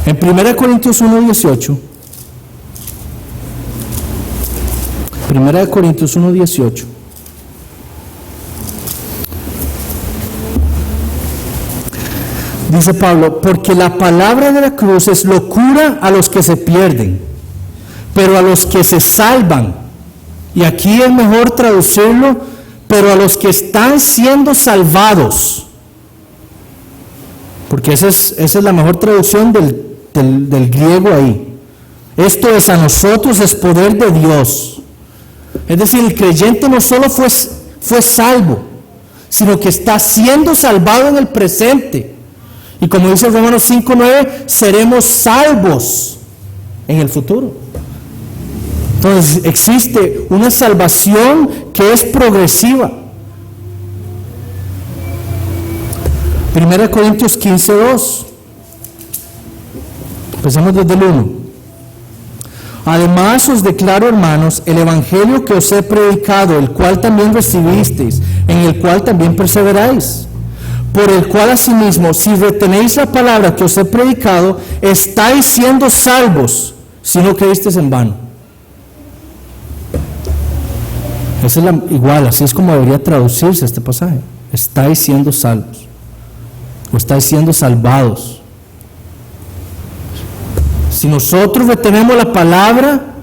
En 1 Corintios 1:18, 1 Corintios 1:18, dice Pablo: porque la palabra de la cruz es locura a los que se pierden, pero a los que se salvan, y aquí es mejor traducirlo, pero a los que están siendo salvados, porque esa es la mejor traducción del griego ahí. Esto es, a nosotros es poder de Dios. Es decir, el creyente no solo fue salvo, sino que está siendo salvado en el presente. Y como dice Romanos 5:9, seremos salvos en el futuro. Entonces existe una salvación que es progresiva. 1 Corintios 15:2. Empezamos desde el 1. Además os declaro, hermanos, el evangelio que os he predicado, el cual también recibisteis, en el cual también perseveráis, por el cual asimismo, si retenéis la palabra que os he predicado, estáis siendo salvos, si no creísteis en vano. Esa es igual, así es como debería traducirse este pasaje. Estáis siendo salvos, o estáis siendo salvados. Si nosotros retenemos la palabra,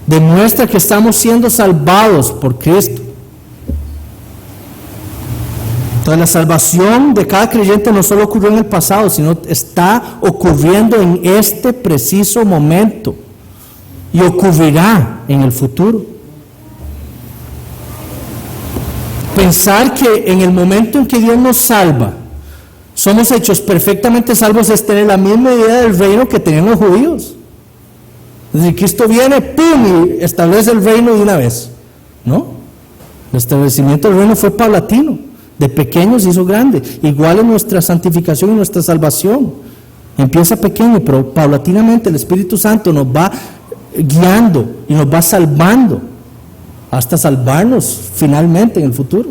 demuestra que estamos siendo salvados por Cristo. Entonces la salvación de cada creyente no solo ocurrió en el pasado, sino está ocurriendo en este preciso momento y ocurrirá en el futuro. Pensar que en el momento en que Dios nos salva, somos hechos perfectamente salvos es tener la misma idea del reino que tenían los judíos. Es decir, Cristo viene, ¡pum!, y establece el reino de una vez. ¿No? El establecimiento del reino fue paulatino. De pequeño se hizo grande. Igual en nuestra santificación y nuestra salvación. Empieza pequeño, pero paulatinamente el Espíritu Santo nos va guiando y nos va salvando hasta salvarnos finalmente en el futuro.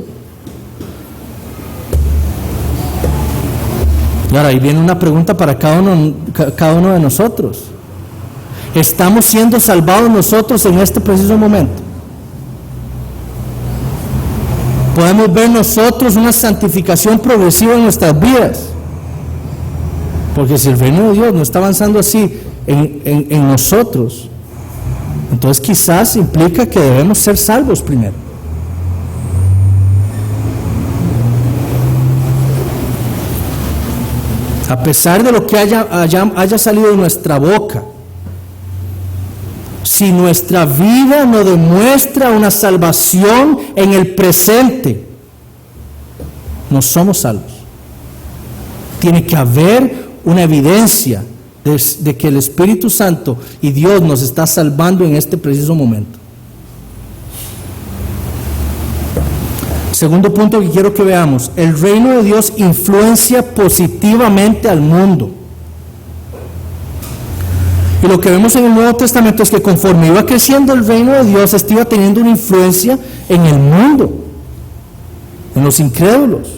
Y ahora ahí viene una pregunta para cada uno de nosotros. ¿Estamos siendo salvados nosotros en este preciso momento? Podemos ver nosotros una santificación progresiva en nuestras vidas. Porque si el reino de Dios no está avanzando así en nosotros, entonces quizás implica que debemos ser salvos primero. A pesar de lo que haya salido de nuestra boca, si nuestra vida no demuestra una salvación en el presente, no somos salvos. Tiene que haber una evidencia de que el Espíritu Santo y Dios nos está salvando en este preciso momento. Segundo punto que quiero que veamos: el reino de Dios influencia positivamente al mundo. Y lo que vemos en el Nuevo Testamento es que conforme iba creciendo el reino de Dios, este iba teniendo una influencia en el mundo, en los incrédulos.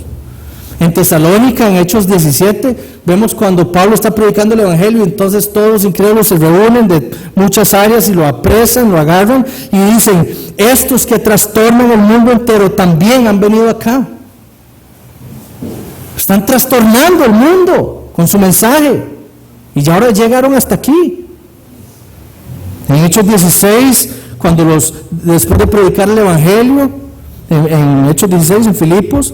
En Tesalónica, en Hechos 17, vemos cuando Pablo está predicando el Evangelio, y entonces todos los incrédulos se reúnen de muchas áreas y lo apresan, lo agarran y dicen: estos que trastornan el mundo entero también han venido acá. Están trastornando el mundo con su mensaje y ya ahora llegaron hasta aquí. En Hechos 16, después de predicar el Evangelio, en Hechos 16, en Filipos,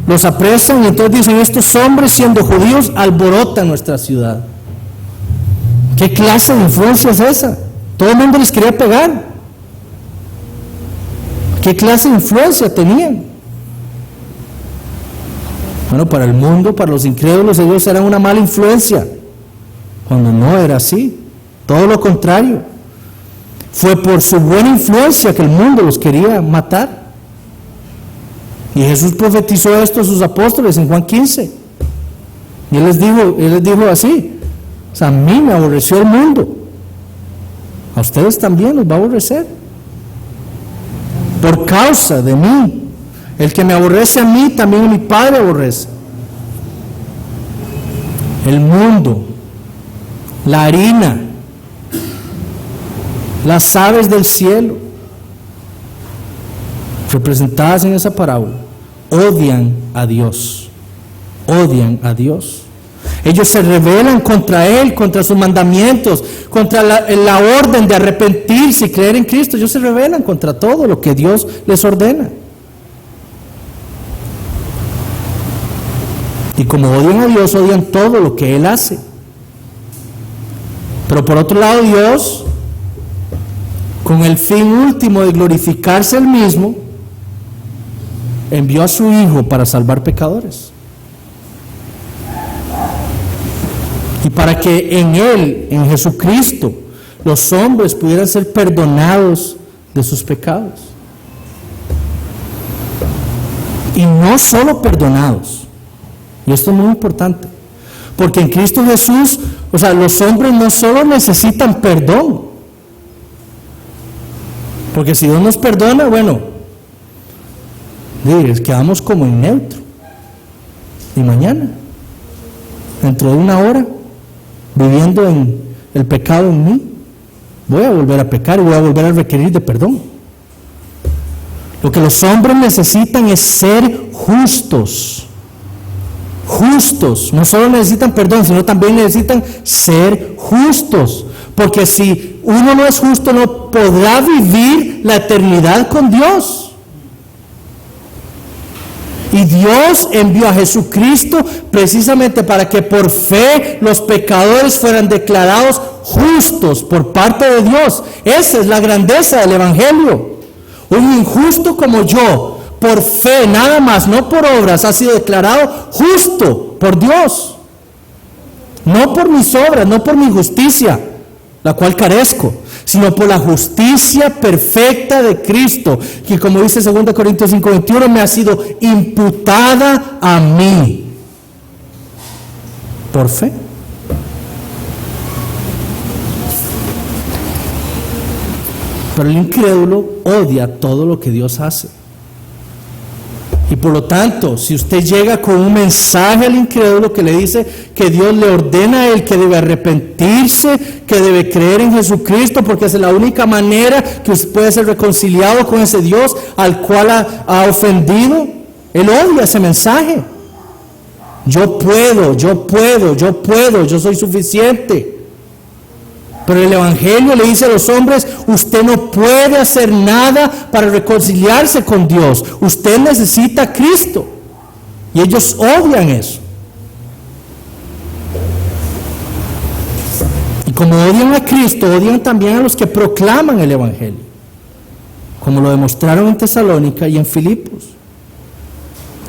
los apresan y entonces dicen: estos hombres, siendo judíos, alborotan nuestra ciudad. ¿Qué clase de influencia es esa? Todo el mundo les quería pegar. ¿Qué clase de influencia tenían? Bueno, para el mundo, para los incrédulos, ellos eran una mala influencia, cuando no era así. Todo lo contrario. Fue por su buena influencia que el mundo los quería matar. Y Jesús profetizó esto a sus apóstoles en Juan 15. Y Él les dijo así: o sea, a mí me aborreció el mundo, a ustedes también los va a aborrecer. Por causa de mí. El que me aborrece a mí, también a mi Padre aborrece. El mundo, la harina, las aves del cielo, representadas en esa parábola, odian a Dios. Odian a Dios. Ellos se rebelan contra Él, contra sus mandamientos, contra la orden de arrepentirse y creer en Cristo. Ellos se rebelan contra todo lo que Dios les ordena. Y como odian a Dios, odian todo lo que Él hace. Pero por otro lado, Dios, con el fin último de glorificarse Él mismo, envió a su Hijo para salvar pecadores. Y para que en Él, en Jesucristo, los hombres pudieran ser perdonados de sus pecados. Y no solo perdonados, y esto es muy importante, porque en Cristo Jesús, los hombres no solo necesitan perdón, porque si Dios nos perdona, quedamos como en neutro. Y mañana, dentro de una hora, viviendo en el pecado en mí, voy a volver a pecar y voy a volver a requerir de perdón. Lo que los hombres necesitan es ser justos. Justos, no solo necesitan perdón, sino también necesitan ser justos. Porque si uno no es justo, no podrá vivir la eternidad con Dios. Y Dios envió a Jesucristo precisamente para que por fe los pecadores fueran declarados justos por parte de Dios. Esa es la grandeza del Evangelio. Un injusto como yo, por fe nada más, no por obras, ha sido declarado justo por Dios. No por mis obras, no por mi justicia, la cual carezco, sino por la justicia perfecta de Cristo, que como dice 2 Corintios 5:21, me ha sido imputada a mí por fe. Pero el incrédulo odia todo lo que Dios hace. Y por lo tanto, si usted llega con un mensaje al incrédulo que le dice que Dios le ordena a él que debe arrepentirse, que debe creer en Jesucristo, porque esa es la única manera que usted puede ser reconciliado con ese Dios al cual ha ofendido, él odia ese mensaje. Yo puedo, yo soy suficiente. Pero el Evangelio le dice a los hombres, usted no puede hacer nada para reconciliarse con Dios. Usted necesita a Cristo. Y ellos odian eso. Y como odian a Cristo, odian también a los que proclaman el Evangelio. Como lo demostraron en Tesalónica y en Filipos.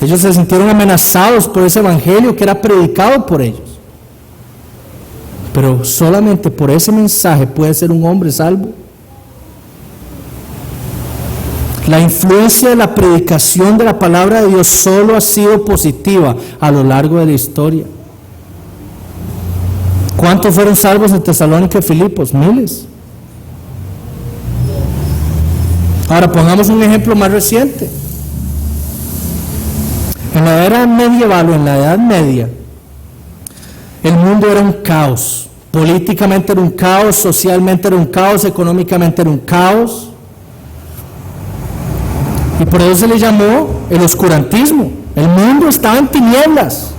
Ellos se sintieron amenazados por ese Evangelio que era predicado por ellos. Pero solamente por ese mensaje puede ser un hombre salvo. La influencia de la predicación de la palabra de Dios solo ha sido positiva a lo largo de la historia. ¿Cuántos fueron salvos en Tesalónica y Filipos? Miles. Ahora pongamos un ejemplo más reciente. En la era medieval o en la Edad Media, el mundo era un caos. Políticamente era un caos, socialmente era un caos, económicamente era un caos. Y por eso se le llamó el oscurantismo. El mundo estaba en tinieblas.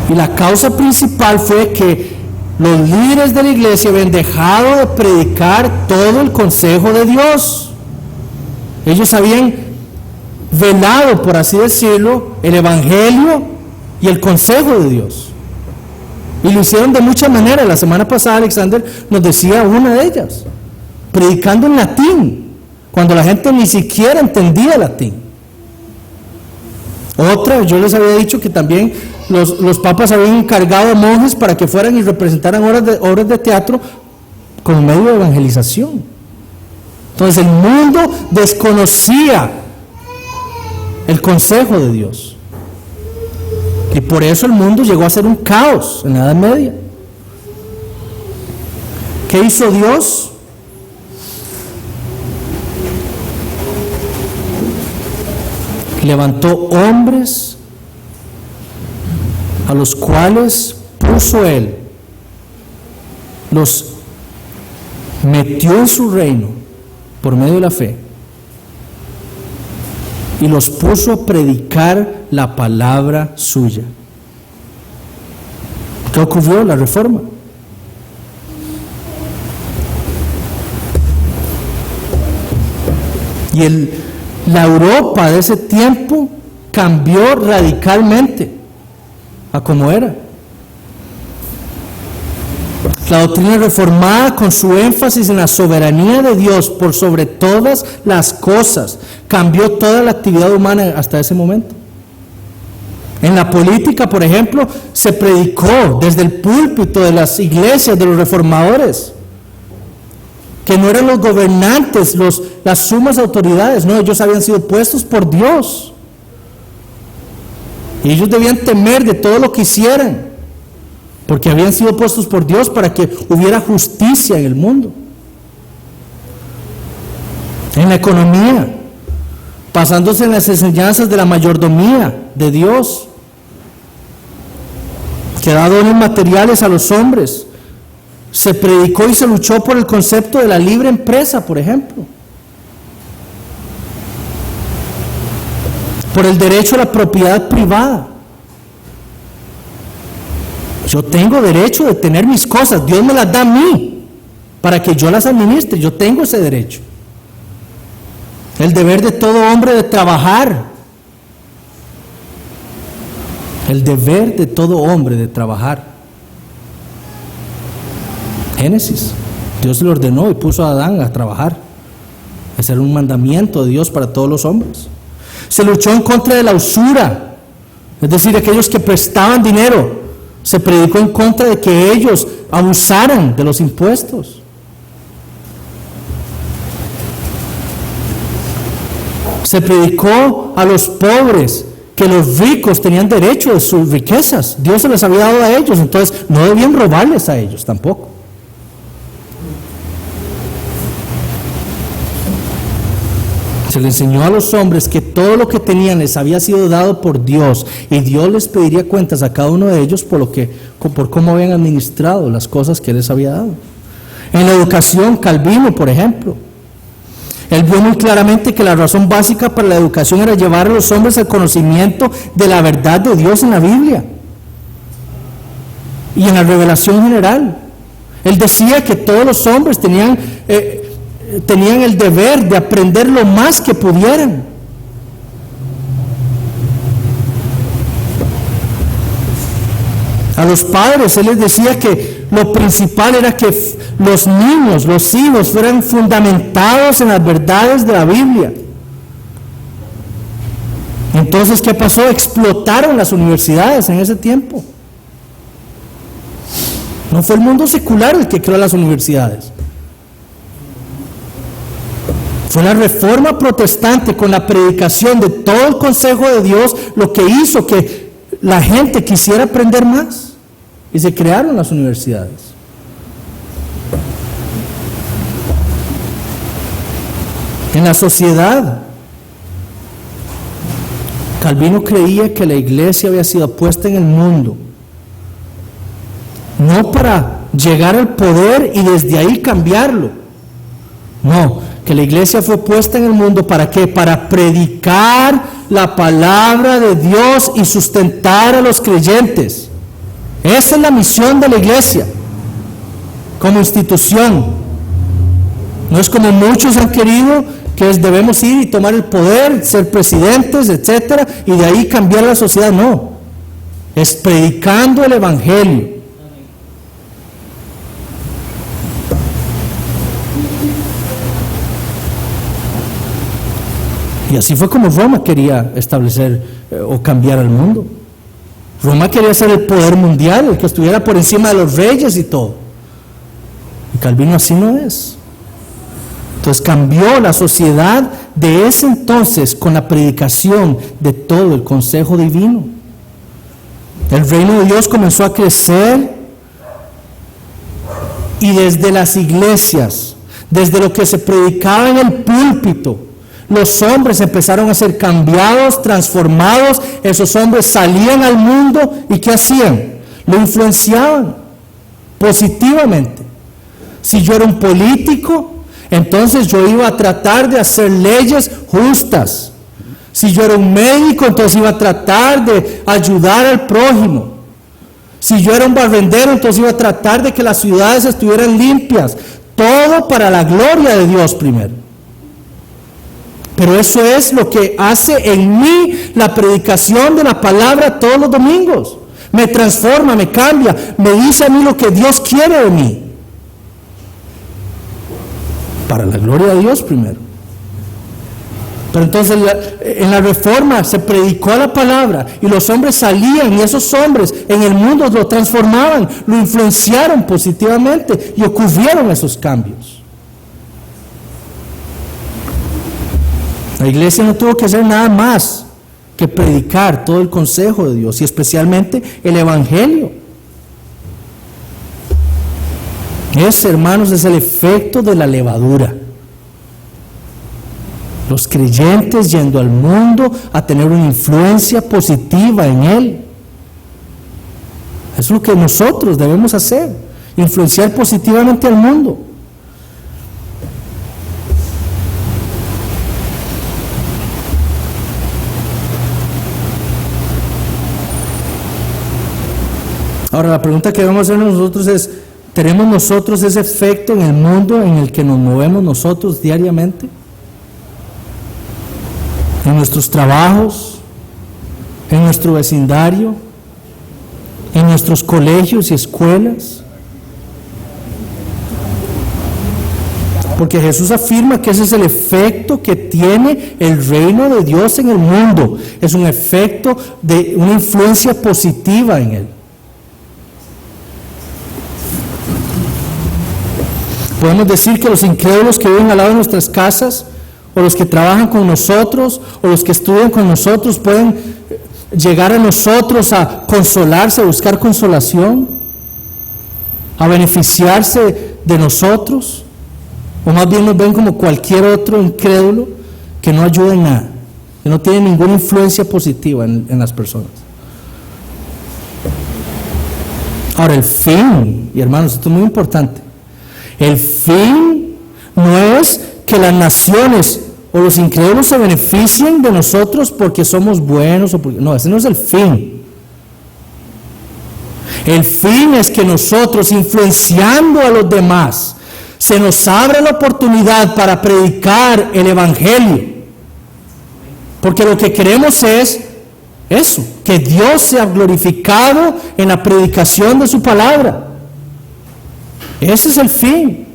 Y la causa principal fue que los líderes de la iglesia habían dejado de predicar todo el consejo de Dios. Ellos habían velado, por así decirlo, el Evangelio y el consejo de Dios. Y lo hicieron de muchas maneras. La semana pasada Alexander nos decía una de ellas, predicando en latín, cuando la gente ni siquiera entendía latín. Otra, yo les había dicho que también los papas habían encargado a monjes para que fueran y representaran obras de teatro como medio de evangelización. Entonces el mundo desconocía el consejo de Dios. Y por eso el mundo llegó a ser un caos en la Edad Media. ¿Qué hizo Dios? Levantó hombres a los cuales puso Él, los metió en su reino por medio de la fe y los puso a predicar la palabra suya. ¿Qué ocurrió? La Reforma. Y la Europa de ese tiempo cambió radicalmente a como era. La doctrina reformada, con su énfasis en la soberanía de Dios por sobre todas las cosas, cambió toda la actividad humana hasta ese momento. En la política, por ejemplo, se predicó desde el púlpito de las iglesias de los reformadores que no eran los gobernantes, las sumas autoridades, no, ellos habían sido puestos por Dios. Y ellos debían temer de todo lo que hicieran, porque habían sido puestos por Dios para que hubiera justicia en el mundo. En la economía, basándose en las enseñanzas de la mayordomía de Dios, que da dones materiales a los hombres. Se predicó y se luchó por el concepto de la libre empresa, por ejemplo. Por el derecho a la propiedad privada. Yo tengo derecho de tener mis cosas, Dios me las da a mí, para que yo las administre, yo tengo ese derecho. El deber de todo hombre de trabajar. El deber de todo hombre de trabajar. Génesis. Dios le ordenó y puso a Adán a trabajar. Ese era un mandamiento de Dios para todos los hombres. Se luchó en contra de la usura, es decir, aquellos que prestaban dinero. Se predicó en contra de que ellos abusaran de los impuestos. Se predicó a los pobres que los ricos tenían derecho de sus riquezas. Dios se les había dado a ellos, entonces no debían robarles a ellos tampoco. Se le enseñó a los hombres que todo lo que tenían les había sido dado por Dios, y Dios les pediría cuentas a cada uno de ellos por cómo habían administrado las cosas que les había dado. En la educación, Calvino, por ejemplo, él vio muy claramente que la razón básica para la educación era llevar a los hombres al conocimiento de la verdad de Dios en la Biblia y en la revelación general. Él decía que todos los hombres tenían el deber de aprender lo más que pudieran. A los padres él les decía que lo principal era que los niños, los hijos, fueran fundamentados en las verdades de la Biblia. Entonces, ¿qué pasó? Explotaron las universidades en ese tiempo. No fue el mundo secular el que creó las universidades. Fue la Reforma Protestante, con la predicación de todo el consejo de Dios, lo que hizo que la gente quisiera aprender más. Y se crearon las universidades. En la sociedad, Calvino creía que la iglesia había sido puesta en el mundo no para llegar al poder y desde ahí cambiarlo. No, que la iglesia fue puesta en el mundo ¿para qué? Para predicar la palabra de Dios y sustentar a los creyentes. Esa es la misión de la iglesia como institución. No es como muchos han querido, que debemos ir y tomar el poder, ser presidentes, etcétera, y de ahí cambiar la sociedad. No, es predicando el evangelio. Y así fue como Roma quería establecer o cambiar al mundo. Roma quería ser el poder mundial, el que estuviera por encima de los reyes y todo. Y Calvino así no es. Entonces cambió la sociedad de ese entonces con la predicación de todo el consejo divino. El reino de Dios comenzó a crecer, y desde las iglesias, desde lo que se predicaba en el púlpito, los hombres empezaron a ser cambiados, transformados. Esos hombres salían al mundo y ¿qué hacían? Lo influenciaban positivamente. Si yo era un político, entonces yo iba a tratar de hacer leyes justas. Si yo era un médico, entonces iba a tratar de ayudar al prójimo. Si yo era un barrendero, entonces iba a tratar de que las ciudades estuvieran limpias. Todo para la gloria de Dios primero. Pero eso es lo que hace en mí la predicación de la palabra todos los domingos. Me transforma, me cambia, me dice a mí lo que Dios quiere de mí. Para la gloria de Dios primero. Pero entonces en la Reforma se predicó la palabra y los hombres salían, y esos hombres en el mundo lo transformaban, lo influenciaron positivamente y ocurrieron esos cambios. La iglesia no tuvo que hacer nada más que predicar todo el consejo de Dios y especialmente el evangelio. Ese, hermanos, es el efecto de la levadura. Los creyentes yendo al mundo a tener una influencia positiva en él. Es lo que nosotros debemos hacer, influenciar positivamente al mundo. Ahora, la pregunta que debemos hacer nosotros es: ¿tenemos nosotros ese efecto en el mundo en el que nos movemos nosotros diariamente? en nuestros trabajos, en nuestro vecindario, en nuestros colegios y escuelas. Porque Jesús afirma que ese es el efecto que tiene el reino de Dios en el mundo. Es un efecto de una influencia positiva en él. Podemos decir que los incrédulos que viven al lado de nuestras casas, o los que trabajan con nosotros, o los que estudian con nosotros, pueden llegar a nosotros a consolarse, a buscar consolación, a beneficiarse de nosotros. O más bien nos ven como cualquier otro incrédulo que no ayuda en nada, que no tiene ninguna influencia positiva en las personas. Ahora, el fin, y hermanos, esto es muy importante, el fin no es que las naciones o los incrédulos se beneficien de nosotros porque somos buenos, no, ese no es el fin. El fin es que nosotros, influenciando a los demás, se nos abre la oportunidad para predicar el Evangelio. Porque lo que queremos es eso, que Dios sea glorificado en la predicación de su palabra. Ese es el fin.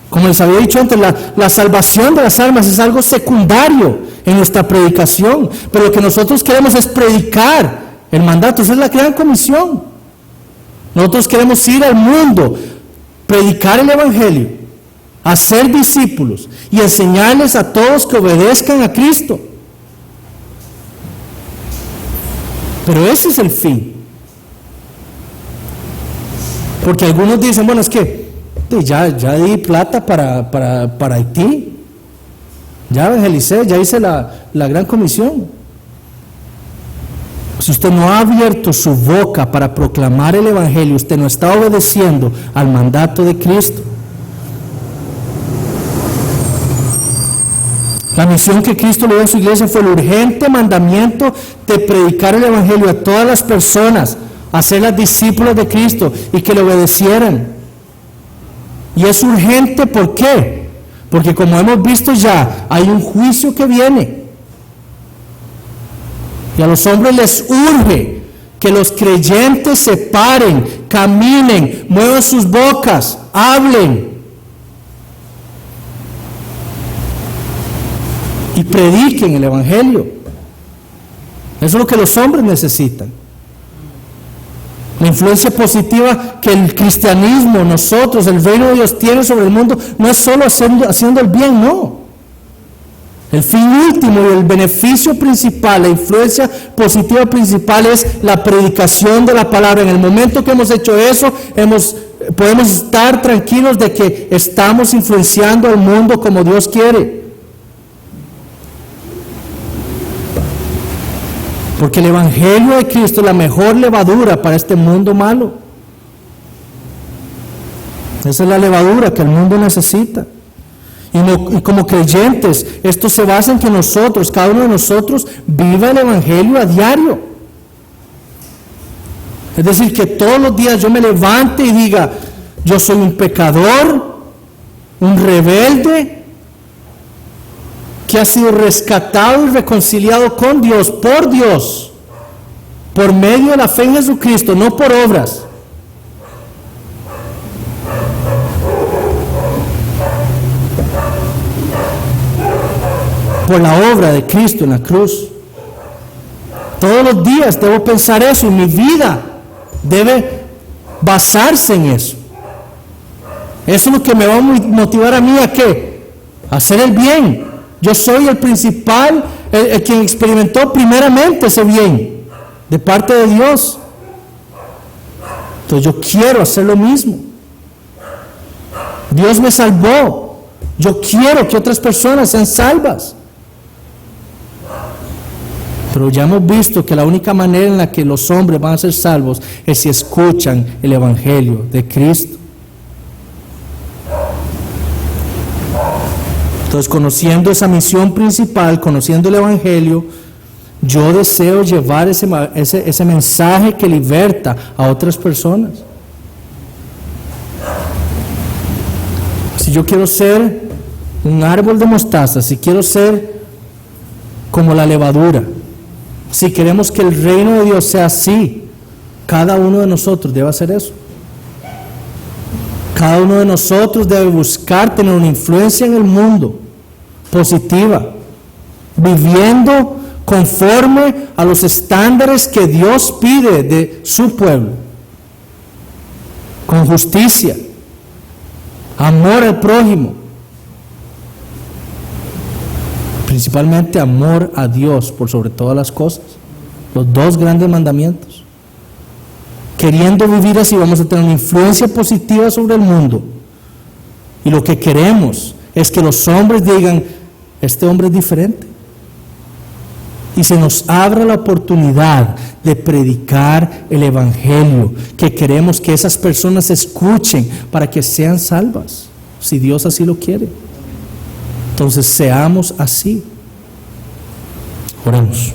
Como les había dicho antes, la salvación de las almas es algo secundario en nuestra predicación. Pero lo que nosotros queremos es predicar el mandato. Esa es la gran comisión. Nosotros queremos ir al mundo, predicar el Evangelio, hacer discípulos y enseñarles a todos que obedezcan a Cristo. Pero ese es el fin. Porque algunos dicen, bueno, es que ya di plata para Haití, ya evangelicé, ya hice la gran comisión. Si usted no ha abierto su boca para proclamar el Evangelio, usted no está obedeciendo al mandato de Cristo. La misión que Cristo le dio a su iglesia fue el urgente mandamiento de predicar el Evangelio a todas las personas, hacerlas discípulos de Cristo y que le obedecieran. Y es urgente, ¿por qué? Porque como hemos visto ya, hay un juicio que viene. Y a los hombres les urge que los creyentes se paren, caminen, muevan sus bocas, hablen y prediquen el Evangelio. Eso es lo que los hombres necesitan. La influencia positiva que el cristianismo, nosotros, el reino de Dios tiene sobre el mundo, no es solo haciendo el bien, no. El fin último y el beneficio principal, la influencia positiva principal es la predicación de la palabra. En el momento que hemos hecho eso, podemos estar tranquilos de que estamos influenciando al mundo como Dios quiere. Porque el Evangelio de Cristo es la mejor levadura para este mundo malo. Esa es la levadura que el mundo necesita. Y como creyentes, esto se basa en que nosotros, cada uno de nosotros, viva el Evangelio a diario. Es decir, que todos los días yo me levante y diga, yo soy un pecador, un rebelde, que ha sido rescatado y reconciliado con Dios, por medio de la fe en Jesucristo, no por obras. Por la obra de Cristo en la cruz. Todos los días debo pensar eso, y mi vida debe basarse en eso. Eso es lo que me va a motivar a mí a ¿qué? A hacer el bien. Yo soy el principal, el quien experimentó primeramente ese bien de parte de Dios. Entonces yo quiero hacer lo mismo. Dios me salvó. Yo quiero que otras personas sean salvas. Pero ya hemos visto que la única manera en la que los hombres van a ser salvos es si escuchan el Evangelio de Cristo. Entonces, conociendo esa misión principal, conociendo el Evangelio, yo deseo llevar ese mensaje que liberta a otras personas. Si yo quiero ser un árbol de mostaza, si quiero ser como la levadura. Si queremos que el reino de Dios sea así, cada uno de nosotros debe hacer eso. Cada uno de nosotros debe buscar tener una influencia en el mundo positiva, viviendo conforme a los estándares que Dios pide de su pueblo, con justicia, amor al prójimo, principalmente amor a Dios por sobre todas las cosas, los dos grandes mandamientos. Queriendo vivir así vamos a tener una influencia positiva sobre el mundo, y lo que queremos es que los hombres digan: este hombre es diferente, y se nos abra la oportunidad de predicar el evangelio que queremos que esas personas escuchen para que sean salvas, si Dios así lo quiere. Entonces seamos así. Oremos.